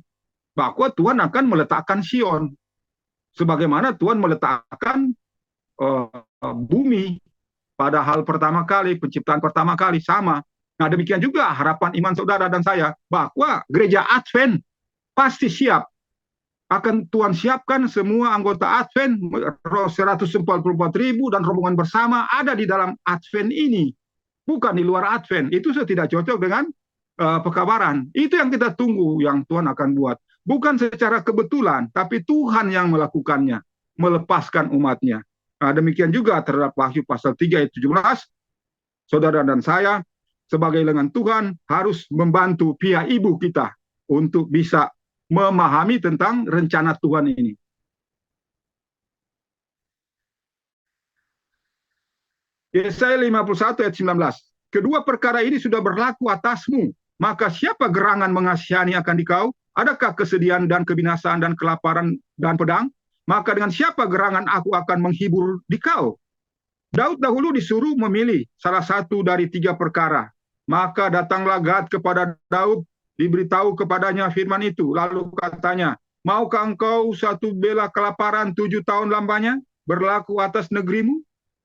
bahwa Tuhan akan meletakkan Sion. Sebagaimana Tuhan meletakkan bumi pada hal pertama kali, penciptaan pertama kali, sama. Nah demikian juga harapan iman saudara dan saya, bahwa gereja Advent pasti siap. Akan Tuhan siapkan semua anggota Advent, 144.000 dan rombongan bersama ada di dalam Advent ini. Bukan di luar Advent. Itu sudah tidak cocok dengan pekabaran. Itu yang kita tunggu, yang Tuhan akan buat. Bukan secara kebetulan, tapi Tuhan yang melakukannya, melepaskan umatnya. Nah, demikian juga terhadap Wahyu pasal 3 ayat 17, saudara dan saya sebagai lengan Tuhan harus membantu pihak ibu kita untuk bisa memahami tentang rencana Tuhan ini. Yesaya 51 ayat 19. Kedua perkara ini sudah berlaku atasmu, maka siapa gerangan mengasihani akan dikau? Adakah kesedihan dan kebinasaan dan kelaparan dan pedang? Maka dengan siapa gerangan aku akan menghibur dikau? Daud dahulu disuruh memilih salah satu dari 3 perkara. Maka datanglah Gad kepada Daud, diberitahu kepadanya firman itu. Lalu katanya, maukah engkau satu bela kelaparan 7 tahun lamanya berlaku atas negerimu?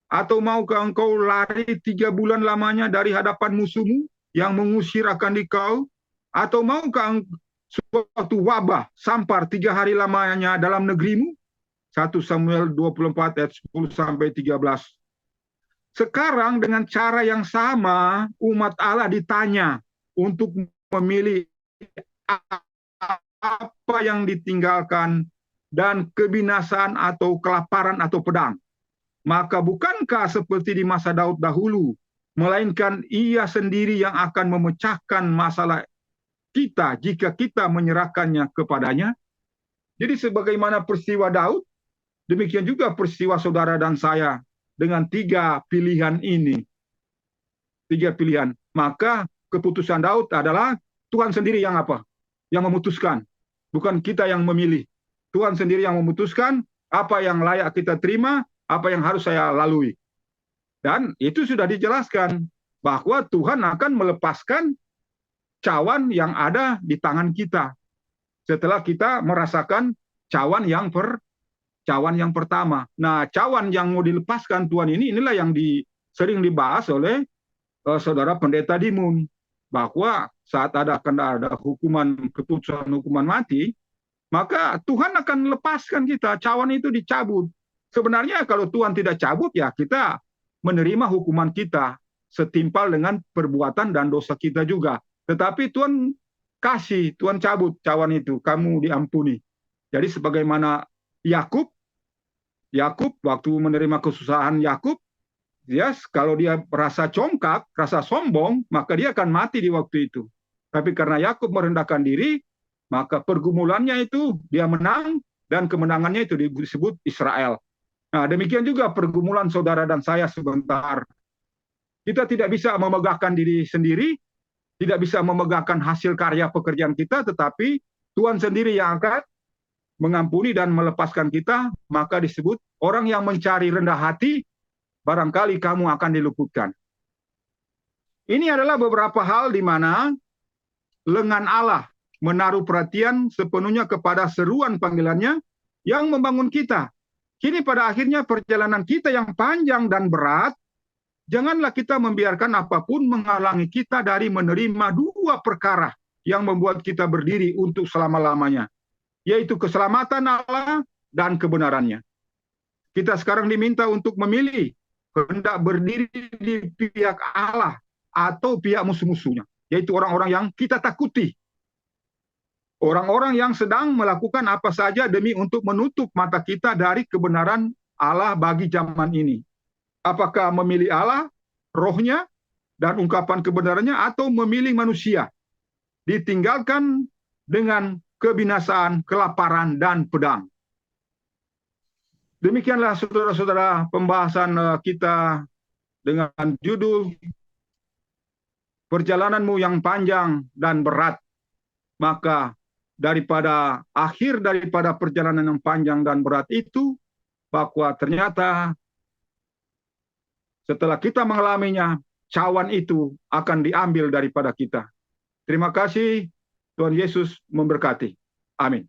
Atau maukah engkau lari 3 bulan lamanya dari hadapan musuhmu yang mengusir akan dikau? Atau maukah suatu wabah sampar 3 hari lamanya dalam negerimu? 1 Samuel 24 ayat 10 sampai 13. Sekarang dengan cara yang sama umat Allah ditanya untuk memilih apa yang ditinggalkan dan kebinasaan atau kelaparan atau pedang. Maka bukankah seperti di masa Daud dahulu, melainkan ia sendiri yang akan memecahkan masalah kita jika kita menyerahkannya kepadanya? Jadi sebagaimana peristiwa Daud, demikian juga peristiwa saudara dan saya dengan 3 pilihan ini. 3 pilihan. Maka keputusan Daud adalah Tuhan sendiri yang apa? Yang memutuskan. Bukan kita yang memilih. Tuhan sendiri yang memutuskan apa yang layak kita terima, apa yang harus saya lalui. Dan itu sudah dijelaskan bahwa Tuhan akan melepaskan cawan yang ada di tangan kita setelah kita merasakan cawan yang pertama. Nah, cawan yang mau dilepaskan Tuhan inilah yang sering dibahas oleh saudara pendeta Dimun, bahwa saat akan ada keputusan hukuman mati, maka Tuhan akan lepaskan kita, cawan itu dicabut. Sebenarnya kalau Tuhan tidak cabut, ya kita menerima hukuman kita setimpal dengan perbuatan dan dosa kita juga. Tetapi Tuhan kasih, Tuhan cabut cawan itu, kamu diampuni. Jadi sebagaimana Yakub waktu menerima kesusahan Yakub, kalau dia rasa congkak, rasa sombong, maka dia akan mati di waktu itu. Tapi karena Yakub merendahkan diri, maka pergumulannya itu dia menang, dan kemenangannya itu disebut Israel. Nah, demikian juga pergumulan saudara dan saya sebentar. Kita tidak bisa memegahkan diri sendiri, tidak bisa memegahkan hasil karya pekerjaan kita, tetapi Tuhan sendiri yang akan mengampuni dan melepaskan kita. Maka disebut orang yang mencari rendah hati, barangkali kamu akan diluputkan. Ini adalah beberapa hal di mana lengan Allah menaruh perhatian sepenuhnya kepada seruan panggilannya yang membangun kita. Kini pada akhirnya perjalanan kita yang panjang dan berat, janganlah kita membiarkan apapun menghalangi kita dari menerima dua perkara yang membuat kita berdiri untuk selama-lamanya, yaitu keselamatan Allah dan kebenarannya. Kita sekarang diminta untuk memilih, hendak berdiri di pihak Allah atau pihak musuh-musuhnya, yaitu orang-orang yang kita takuti. Orang-orang yang sedang melakukan apa saja demi untuk menutup mata kita dari kebenaran Allah bagi zaman ini. Apakah memilih Allah, rohnya, dan ungkapan kebenarannya, atau memilih manusia, ditinggalkan dengan kebinasaan, kelaparan, dan pedang. Demikianlah saudara-saudara pembahasan kita dengan judul Perjalananmu yang panjang dan berat. Maka akhir daripada perjalanan yang panjang dan berat itu, bahwa ternyata setelah kita mengalaminya, cawan itu akan diambil daripada kita. Terima kasih, Tuhan Yesus memberkati. Amin.